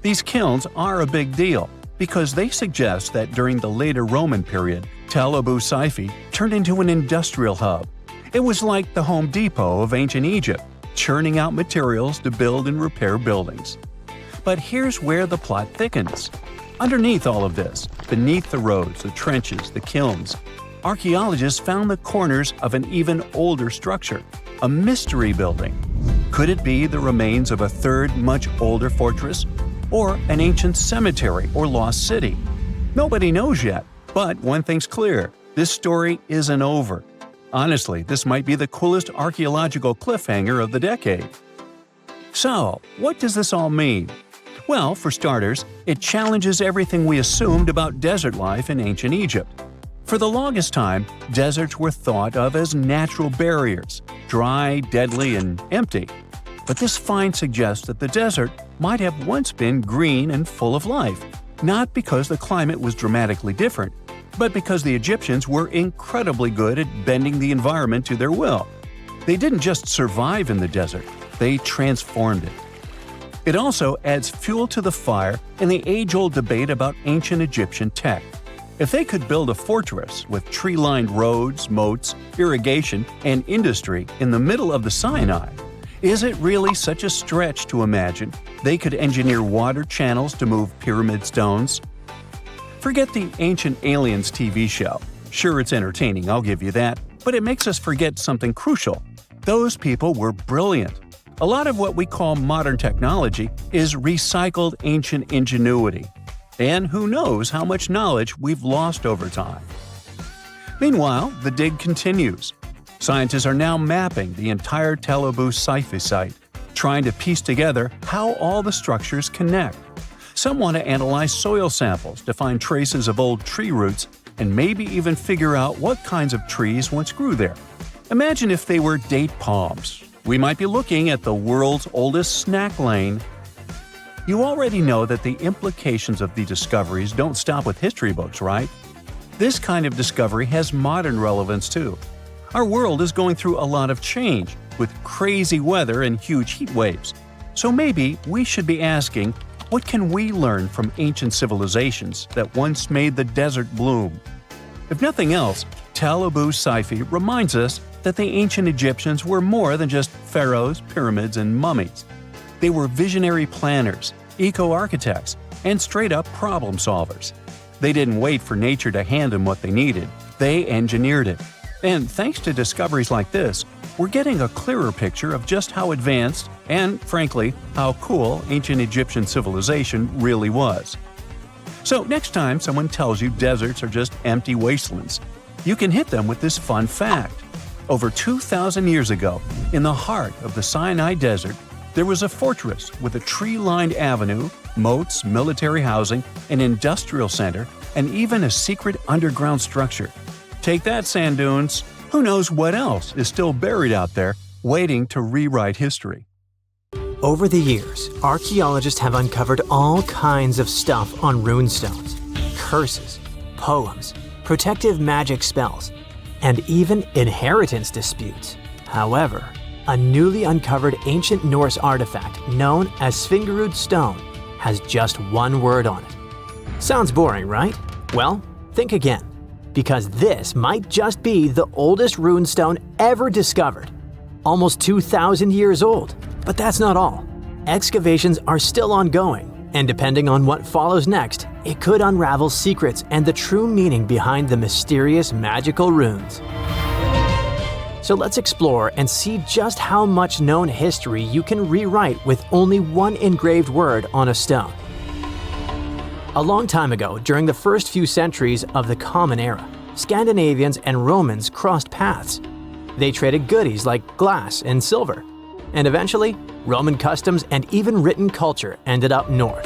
These kilns are a big deal because they suggest that during the later Roman period, Tel Abu Saifi turned into an industrial hub. It was like the Home Depot of ancient Egypt, churning out materials to build and repair buildings. But here's where the plot thickens. Underneath all of this, beneath the roads, the trenches, the kilns, archaeologists found the corners of an even older structure, a mystery building. Could it be the remains of a third, much older fortress? Or an ancient cemetery or lost city? Nobody knows yet, but one thing's clear, this story isn't over. Honestly, this might be the coolest archaeological cliffhanger of the decade. So, what does this all mean? Well, for starters, it challenges everything we assumed about desert life in ancient Egypt. For the longest time, deserts were thought of as natural barriers, dry, deadly, and empty. But this find suggests that the desert might have once been green and full of life, not because the climate was dramatically different, but because the Egyptians were incredibly good at bending the environment to their will. They didn't just survive in the desert, they transformed it. It also adds fuel to the fire in the age-old debate about ancient Egyptian tech. If they could build a fortress with tree-lined roads, moats, irrigation, and industry in the middle of the Sinai, is it really such a stretch to imagine they could engineer water channels to move pyramid stones? Forget the Ancient Aliens TV show. Sure, it's entertaining, I'll give you that, but it makes us forget something crucial. Those people were brilliant. A lot of what we call modern technology is recycled ancient ingenuity. And who knows how much knowledge we've lost over time. Meanwhile, the dig continues. Scientists are now mapping the entire Tel Abu Saifi site, trying to piece together how all the structures connect. Some want to analyze soil samples to find traces of old tree roots and maybe even figure out what kinds of trees once grew there. Imagine if they were date palms. We might be looking at the world's oldest snack lane. You already know that the implications of the discoveries don't stop with history books, right? This kind of discovery has modern relevance too. Our world is going through a lot of change, with crazy weather and huge heat waves. So maybe we should be asking, what can we learn from ancient civilizations that once made the desert bloom? If nothing else, Tel Abu Saifi reminds us that the ancient Egyptians were more than just pharaohs, pyramids, and mummies. They were visionary planners, eco-architects, and straight-up problem solvers. They didn't wait for nature to hand them what they needed. They engineered it. And thanks to discoveries like this, we're getting a clearer picture of just how advanced and, frankly, how cool ancient Egyptian civilization really was. So next time someone tells you deserts are just empty wastelands, you can hit them with this fun fact. Over 2,000 years ago, in the heart of the Sinai Desert, there was a fortress with a tree-lined avenue, moats, military housing, an industrial center, and even a secret underground structure. Take that, sand dunes! Who knows what else is still buried out there, waiting to rewrite history? Over the years, archaeologists have uncovered all kinds of stuff on runestones, curses, poems, protective magic spells, and even inheritance disputes. However, a newly uncovered ancient Norse artifact known as Svingerud stone has just one word on it. Sounds boring, right? Well, think again, because this might just be the oldest runestone ever discovered, almost 2,000 years old. But that's not all. Excavations are still ongoing, and depending on what follows next, it could unravel secrets and the true meaning behind the mysterious magical runes. So let's explore and see just how much known history you can rewrite with only one engraved word on a stone. A long time ago, during the first few centuries of the Common Era, Scandinavians and Romans crossed paths. They traded goodies like glass and silver. And eventually, Roman customs and even written culture ended up north.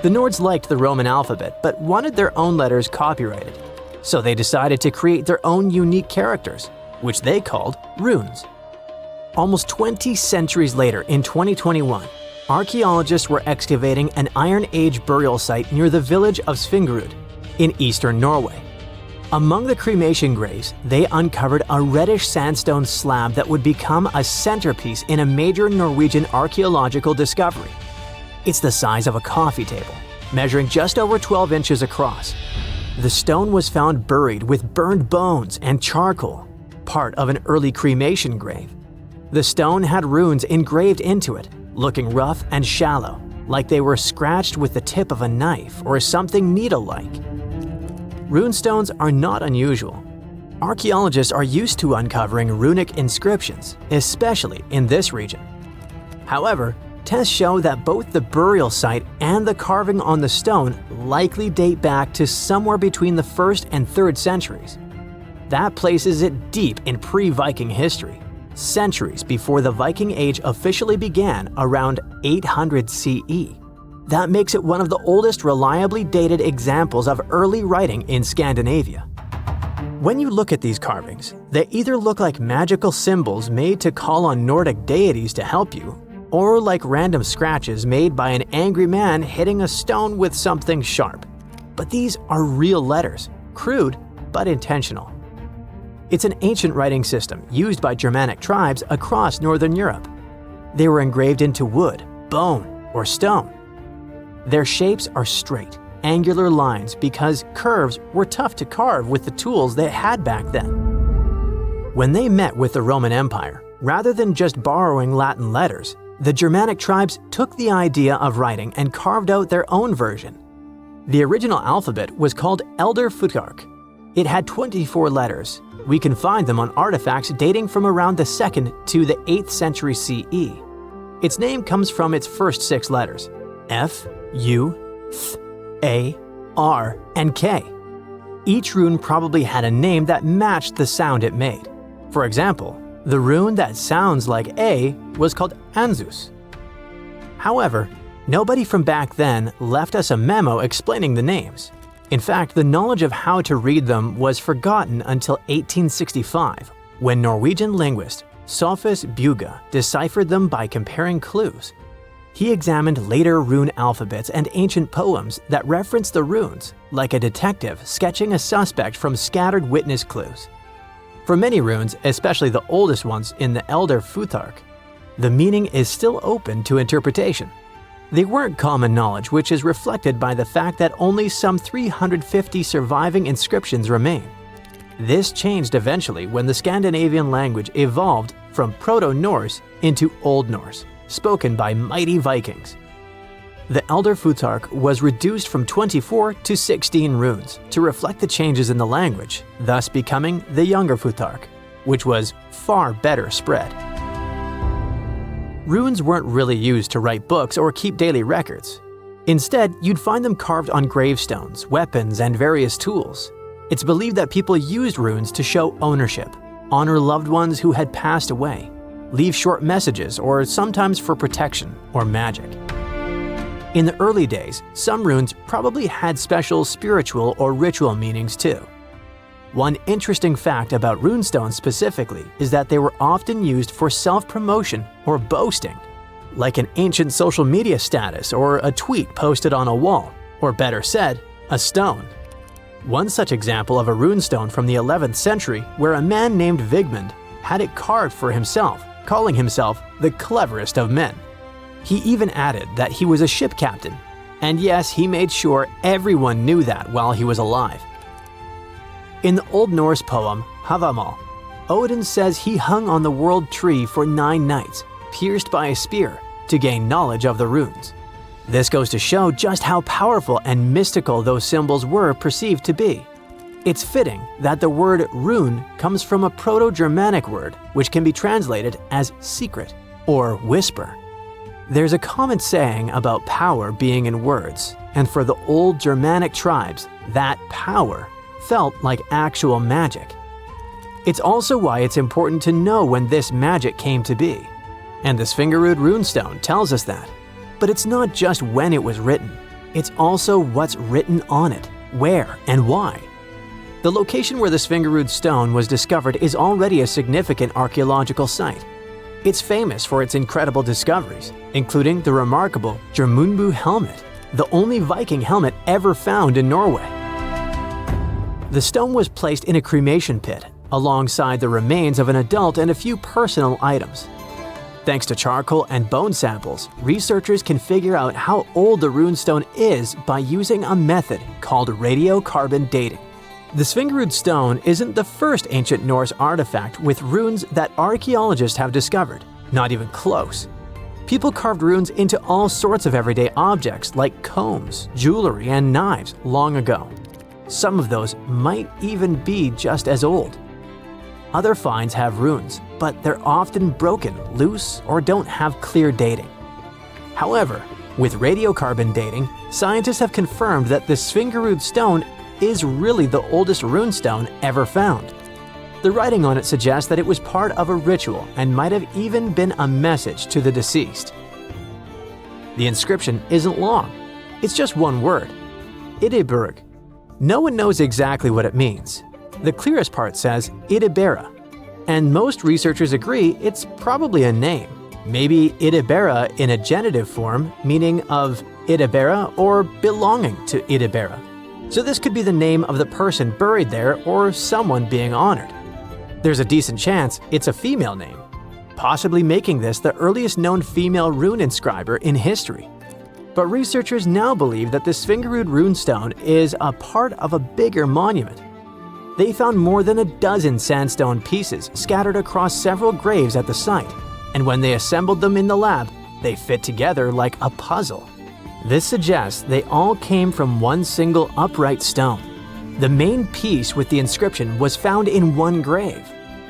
The Nords liked the Roman alphabet but wanted their own letters copyrighted. So they decided to create their own unique characters, which they called runes. Almost 20 centuries later, in 2021, archaeologists were excavating an Iron Age burial site near the village of Svingerud in eastern Norway. Among the cremation graves, they uncovered a reddish sandstone slab that would become a centerpiece in a major Norwegian archaeological discovery. It's the size of a coffee table, measuring just over 12 inches across. The stone was found buried with burned bones and charcoal, part of an early cremation grave. The stone had runes engraved into it, looking rough and shallow, like they were scratched with the tip of a knife or something needle-like. Runestones are not unusual. Archaeologists are used to uncovering runic inscriptions, especially in this region. However, tests show that both the burial site and the carving on the stone likely date back to somewhere between the 1st and 3rd centuries. That places it deep in pre-Viking history, centuries before the Viking Age officially began around 800 CE. That makes it one of the oldest reliably dated examples of early writing in Scandinavia. When you look at these carvings, they either look like magical symbols made to call on Nordic deities to help you, or like random scratches made by an angry man hitting a stone with something sharp. But these are real letters, crude but intentional. It's an ancient writing system used by Germanic tribes across Northern Europe. They were engraved into wood, bone, or stone. Their shapes are straight, angular lines because curves were tough to carve with the tools they had back then. When they met with the Roman Empire, rather than just borrowing Latin letters, the Germanic tribes took the idea of writing and carved out their own version. The original alphabet was called Elder Futhark. It had 24 letters. We can find them on artifacts dating from around the 2nd to the 8th century CE. Its name comes from its first 6 letters: F, U, Th, A, R, and K. Each rune probably had a name that matched the sound it made. For example, the rune that sounds like A was called Anzus. However, Nobody from back then left us a memo explaining the names. In fact, the knowledge of how to read them was forgotten until 1865, when Norwegian linguist Sophus Bugge deciphered them by comparing clues. He examined later rune alphabets and ancient poems that referenced the runes, like a detective sketching a suspect from scattered witness clues. For many runes, especially the oldest ones in the Elder Futhark, the meaning is still open to interpretation. They weren't common knowledge, which is reflected by the fact that only some 350 surviving inscriptions remain. This changed eventually when the Scandinavian language evolved from Proto-Norse into Old Norse, spoken by mighty Vikings. The Elder Futhark was reduced from 24 to 16 runes to reflect the changes in the language, thus becoming the Younger Futhark, which was far better spread. Runes weren't really used to write books or keep daily records. Instead, you'd find them carved on gravestones, weapons, and various tools. It's believed that people used runes to show ownership, honor loved ones who had passed away, leave short messages, or sometimes for protection or magic. In the early days, some runes probably had special spiritual or ritual meanings too. One interesting fact about runestones specifically is that they were often used for self-promotion or boasting, like an ancient social media status or a tweet posted on a wall, or better said, a stone. One such example of a runestone from the 11th century where a man named Vigmund had it carved for himself, calling himself the cleverest of men. He even added that he was a ship captain, and yes, he made sure everyone knew that while he was alive. In the Old Norse poem Havamal, Odin says he hung on the world tree for 9 nights, pierced by a spear, to gain knowledge of the runes. This goes to show just how powerful and mystical those symbols were perceived to be. It's fitting that the word rune comes from a Proto-Germanic word which can be translated as secret or whisper. There's a common saying about power being in words, and for the old Germanic tribes, that power felt like actual magic. It's also why it's important to know when this magic came to be. And the Svingerud runestone tells us that. But it's not just when it was written, it's also what's written on it, where, and why. The location where the Svingerud stone was discovered is already a significant archaeological site. It's famous for its incredible discoveries, including the remarkable Jormungbu helmet, the only Viking helmet ever found in Norway. The stone was placed in a cremation pit, alongside the remains of an adult and a few personal items. Thanks to charcoal and bone samples, researchers can figure out how old the runestone is by using a method called radiocarbon dating. The Svingerud stone isn't the first ancient Norse artifact with runes that archaeologists have discovered, not even close. People carved runes into all sorts of everyday objects like combs, jewelry, and knives long ago. Some of those might even be just as old. Other finds have runes, but they're often broken, loose, or don't have clear dating. However, with radiocarbon dating, scientists have confirmed that the Svingerud stone is really the oldest runestone ever found. The writing on it suggests that it was part of a ritual and might have even been a message to the deceased. The inscription isn't long. It's just one word, Idiburg. No one knows exactly what it means. The clearest part says Idibera, and most researchers agree it's probably a name. Maybe Idibera in a genitive form, meaning of Idibera or belonging to Idibera. So this could be the name of the person buried there or someone being honored. There's a decent chance it's a female name, possibly making this the earliest known female rune inscriber in history. But researchers now believe that the Svingerud runestone is a part of a bigger monument. They found more than a dozen sandstone pieces scattered across several graves at the site, and when they assembled them in the lab, they fit together like a puzzle. This suggests they all came from one single upright stone. The main piece with the inscription was found in one grave,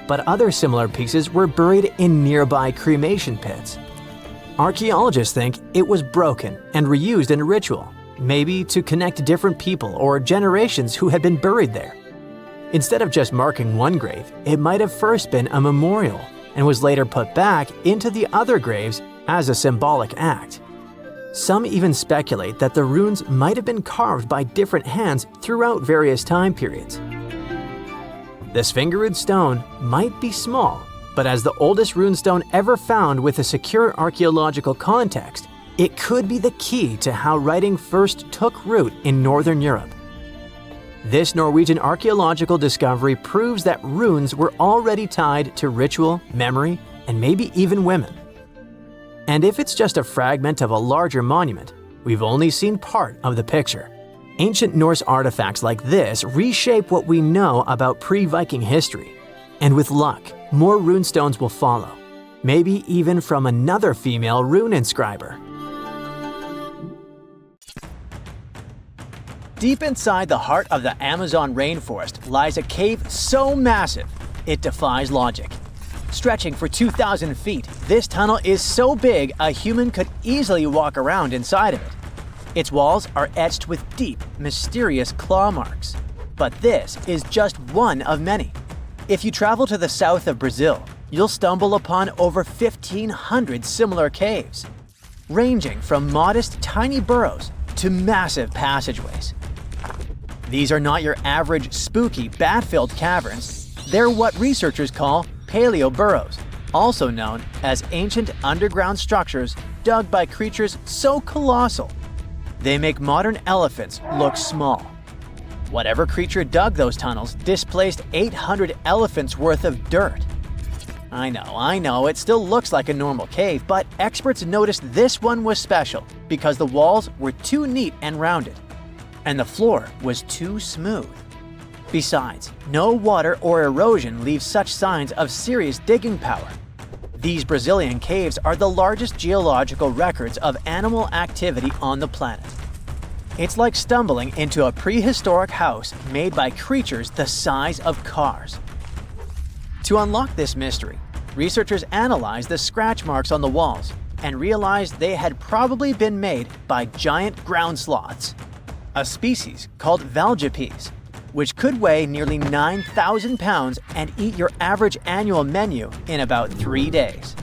but other similar pieces were buried in nearby cremation pits. Archaeologists think it was broken and reused in a ritual, maybe to connect different people or generations who had been buried there. Instead of just marking one grave, it might have first been a memorial and was later put back into the other graves as a symbolic act. Some even speculate that the runes might have been carved by different hands throughout various time periods. The Svingerud stone might be small, but as the oldest runestone ever found with a secure archaeological context, it could be the key to how writing first took root in Northern Europe. This Norwegian archaeological discovery proves that runes were already tied to ritual, memory, and maybe even women. And if it's just a fragment of a larger monument, we've only seen part of the picture. Ancient Norse artifacts like this reshape what we know about pre-Viking history. And with luck, more runestones will follow, maybe even from another female rune inscriber. Deep inside the heart of the Amazon rainforest lies a cave so massive, it defies logic. Stretching for 2,000 feet, this tunnel is so big a human could easily walk around inside of it. Its walls are etched with deep, mysterious claw marks. But this is just one of many. If you travel to the south of Brazil, you'll stumble upon over 1,500 similar caves, ranging from modest tiny burrows to massive passageways. These are not your average spooky, bat-filled caverns. They're what researchers call paleo burrows, also known as ancient underground structures dug by creatures so colossal they make modern elephants look small. Whatever creature dug those tunnels displaced 800 elephants worth of dirt. I know, it still looks like a normal cave, but experts noticed this one was special because the walls were too neat and rounded, and the floor was too smooth. Besides, no water or erosion leaves such signs of serious digging power. These Brazilian caves are the largest geological records of animal activity on the planet. It's like stumbling into a prehistoric house made by creatures the size of cars. To unlock this mystery, researchers analyzed the scratch marks on the walls and realized they had probably been made by giant ground sloths, a species called valgipes, which could weigh nearly 9,000 pounds and eat your average annual menu in about 3 days.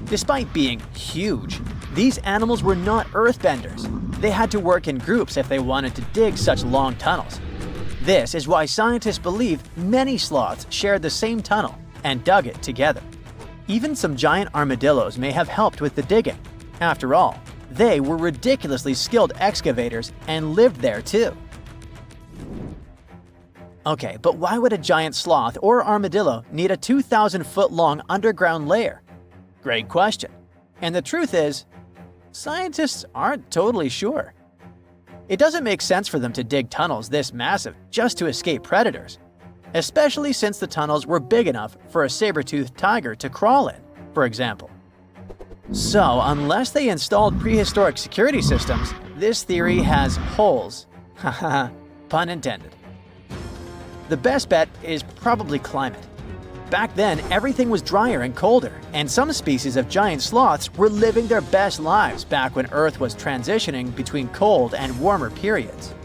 Despite being huge, these animals were not earthbenders. They had to work in groups if they wanted to dig such long tunnels. This is why scientists believe many sloths shared the same tunnel and dug it together. Even some giant armadillos may have helped with the digging. After all, they were ridiculously skilled excavators and lived there too. Okay, but why would a giant sloth or armadillo need a 2,000-foot-long underground lair? Great question. And the truth is, scientists aren't totally sure. It doesn't make sense for them to dig tunnels this massive just to escape predators, especially since the tunnels were big enough for a saber-toothed tiger to crawl in, for example. So, unless they installed prehistoric security systems, this theory has holes. Haha, pun intended. The best bet is probably climate. Back then, everything was drier and colder, and some species of giant sloths were living their best lives back when Earth was transitioning between cold and warmer periods.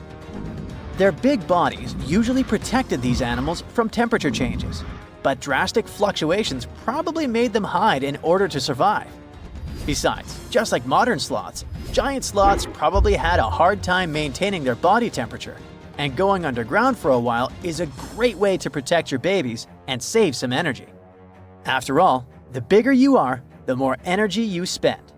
Their big bodies usually protected these animals from temperature changes, but drastic fluctuations probably made them hide in order to survive. Besides, just like modern sloths, giant sloths probably had a hard time maintaining their body temperature, and going underground for a while is a great way to protect your babies and save some energy. After all, the bigger you are, the more energy you spend.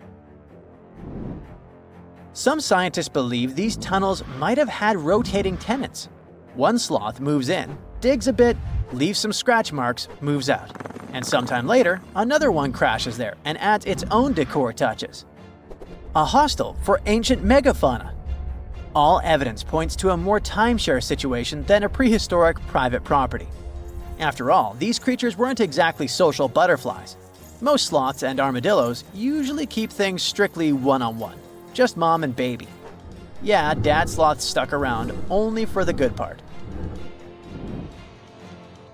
Some scientists believe these tunnels might have had rotating tenants. One sloth moves in, digs a bit, leaves some scratch marks, moves out. And sometime later, another one crashes there and adds its own decor touches. A hostel for ancient megafauna. All evidence points to a more timeshare situation than a prehistoric private property. After all, these creatures weren't exactly social butterflies. Most sloths and armadillos usually keep things strictly one-on-one, just mom and baby. Yeah, dad sloth stuck around only for the good part.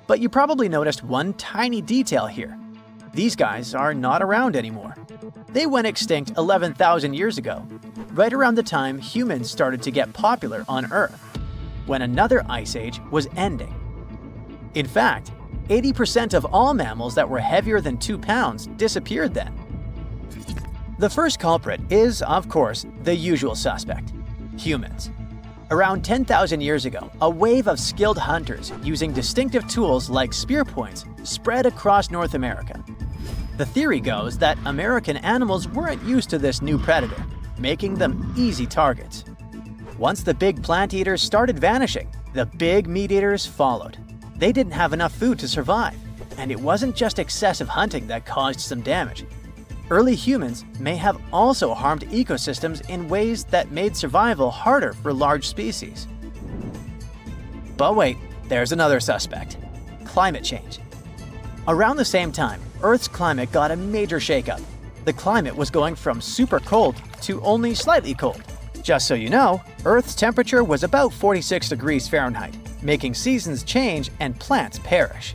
But you probably noticed one tiny detail here. These guys are not around anymore. They went extinct 11,000 years ago, right around the time humans started to get popular on Earth, when another ice age was ending. In fact, 80% of all mammals that were heavier than 2 pounds disappeared then. The first culprit is, of course, the usual suspect: humans. Around 10,000 years ago, a wave of skilled hunters using distinctive tools like spear points spread across North America. The theory goes that American animals weren't used to this new predator, making them easy targets. Once the big plant eaters started vanishing, the big meat eaters followed. They didn't have enough food to survive, and it wasn't just excessive hunting that caused some damage. Early humans may have also harmed ecosystems in ways that made survival harder for large species. But wait, there's another suspect: climate change. Around the same time, Earth's climate got a major shakeup. The climate was going from super cold to only slightly cold. Just so you know, Earth's temperature was about 46 degrees Fahrenheit, making seasons change and plants perish.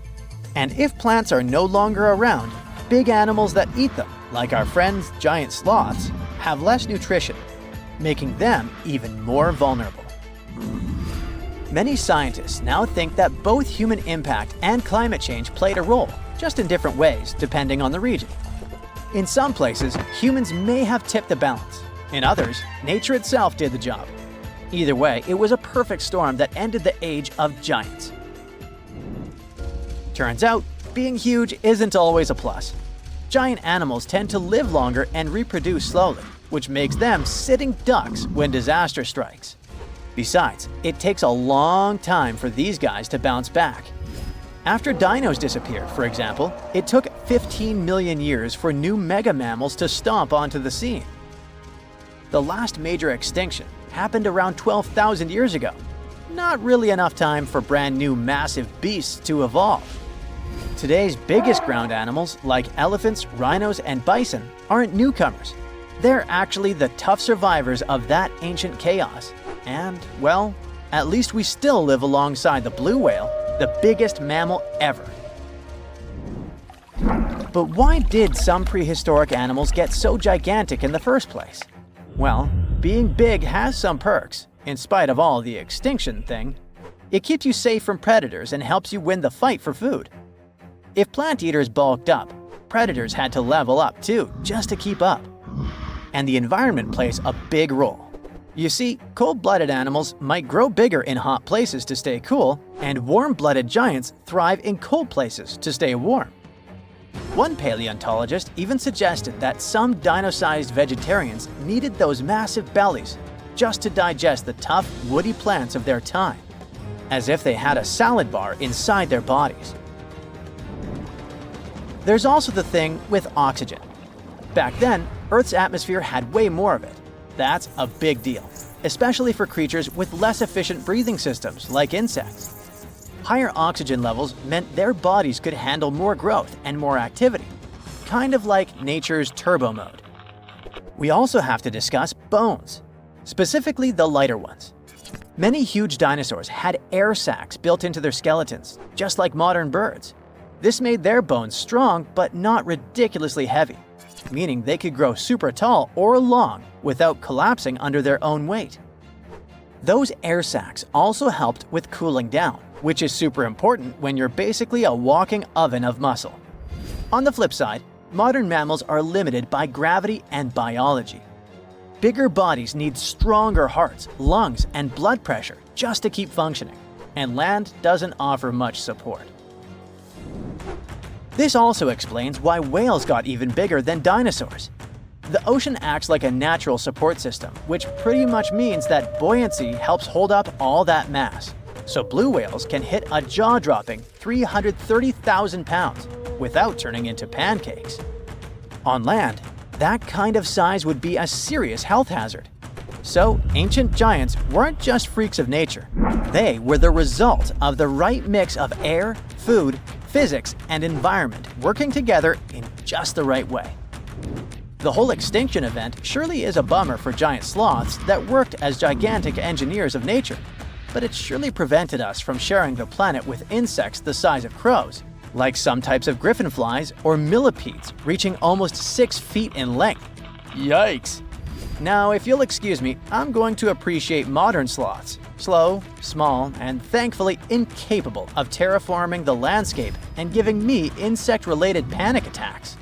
And if plants are no longer around, big animals that eat them, like our friends giant sloths, have less nutrition, making them even more vulnerable. Many scientists now think that both human impact and climate change played a role, just in different ways depending on the region. In some places, humans may have tipped the balance. In others, nature itself did the job. Either way, it was a perfect storm that ended the age of giants. Turns out, being huge isn't always a plus. Giant animals tend to live longer and reproduce slowly, which makes them sitting ducks when disaster strikes. Besides, it takes a long time for these guys to bounce back. After dinos disappeared, for example, it took 15 million years for new mega mammals to stomp onto the scene. The last major extinction happened around 12,000 years ago. Not really enough time for brand new massive beasts to evolve. Today's biggest ground animals, like elephants, rhinos, and bison, aren't newcomers. They're actually the tough survivors of that ancient chaos. And, well, at least we still live alongside the blue whale, the biggest mammal ever. But why did some prehistoric animals get so gigantic in the first place? Well, being big has some perks, in spite of all the extinction thing. It keeps you safe from predators and helps you win the fight for food. If plant eaters bulked up, predators had to level up too, just to keep up. And the environment plays a big role. You see, cold-blooded animals might grow bigger in hot places to stay cool, and warm-blooded giants thrive in cold places to stay warm. One paleontologist even suggested that some dino-sized vegetarians needed those massive bellies just to digest the tough, woody plants of their time, as if they had a salad bar inside their bodies. There's also the thing with oxygen. Back then, Earth's atmosphere had way more of it. That's a big deal, especially for creatures with less efficient breathing systems like insects. Higher oxygen levels meant their bodies could handle more growth and more activity, kind of like nature's turbo mode. We also have to discuss bones, specifically the lighter ones. Many huge dinosaurs had air sacs built into their skeletons, just like modern birds. This made their bones strong but not ridiculously heavy, meaning they could grow super tall or long without collapsing under their own weight. Those air sacs also helped with cooling down, which is super important when you're basically a walking oven of muscle. On the flip side, modern mammals are limited by gravity and biology. Bigger bodies need stronger hearts, lungs, and blood pressure just to keep functioning, and land doesn't offer much support. This also explains why whales got even bigger than dinosaurs. The ocean acts like a natural support system, which pretty much means that buoyancy helps hold up all that mass. So blue whales can hit a jaw-dropping 330,000 pounds without turning into pancakes. On land, that kind of size would be a serious health hazard. So ancient giants weren't just freaks of nature. They were the result of the right mix of air, food, physics, and environment working together in just the right way. The whole extinction event surely is a bummer for giant sloths that worked as gigantic engineers of nature, but it surely prevented us from sharing the planet with insects the size of crows, like some types of griffin flies or millipedes reaching almost 6 feet in length. Yikes! Now, if you'll excuse me, I'm going to appreciate modern sloths, slow, small, and thankfully incapable of terraforming the landscape and giving me insect-related panic attacks.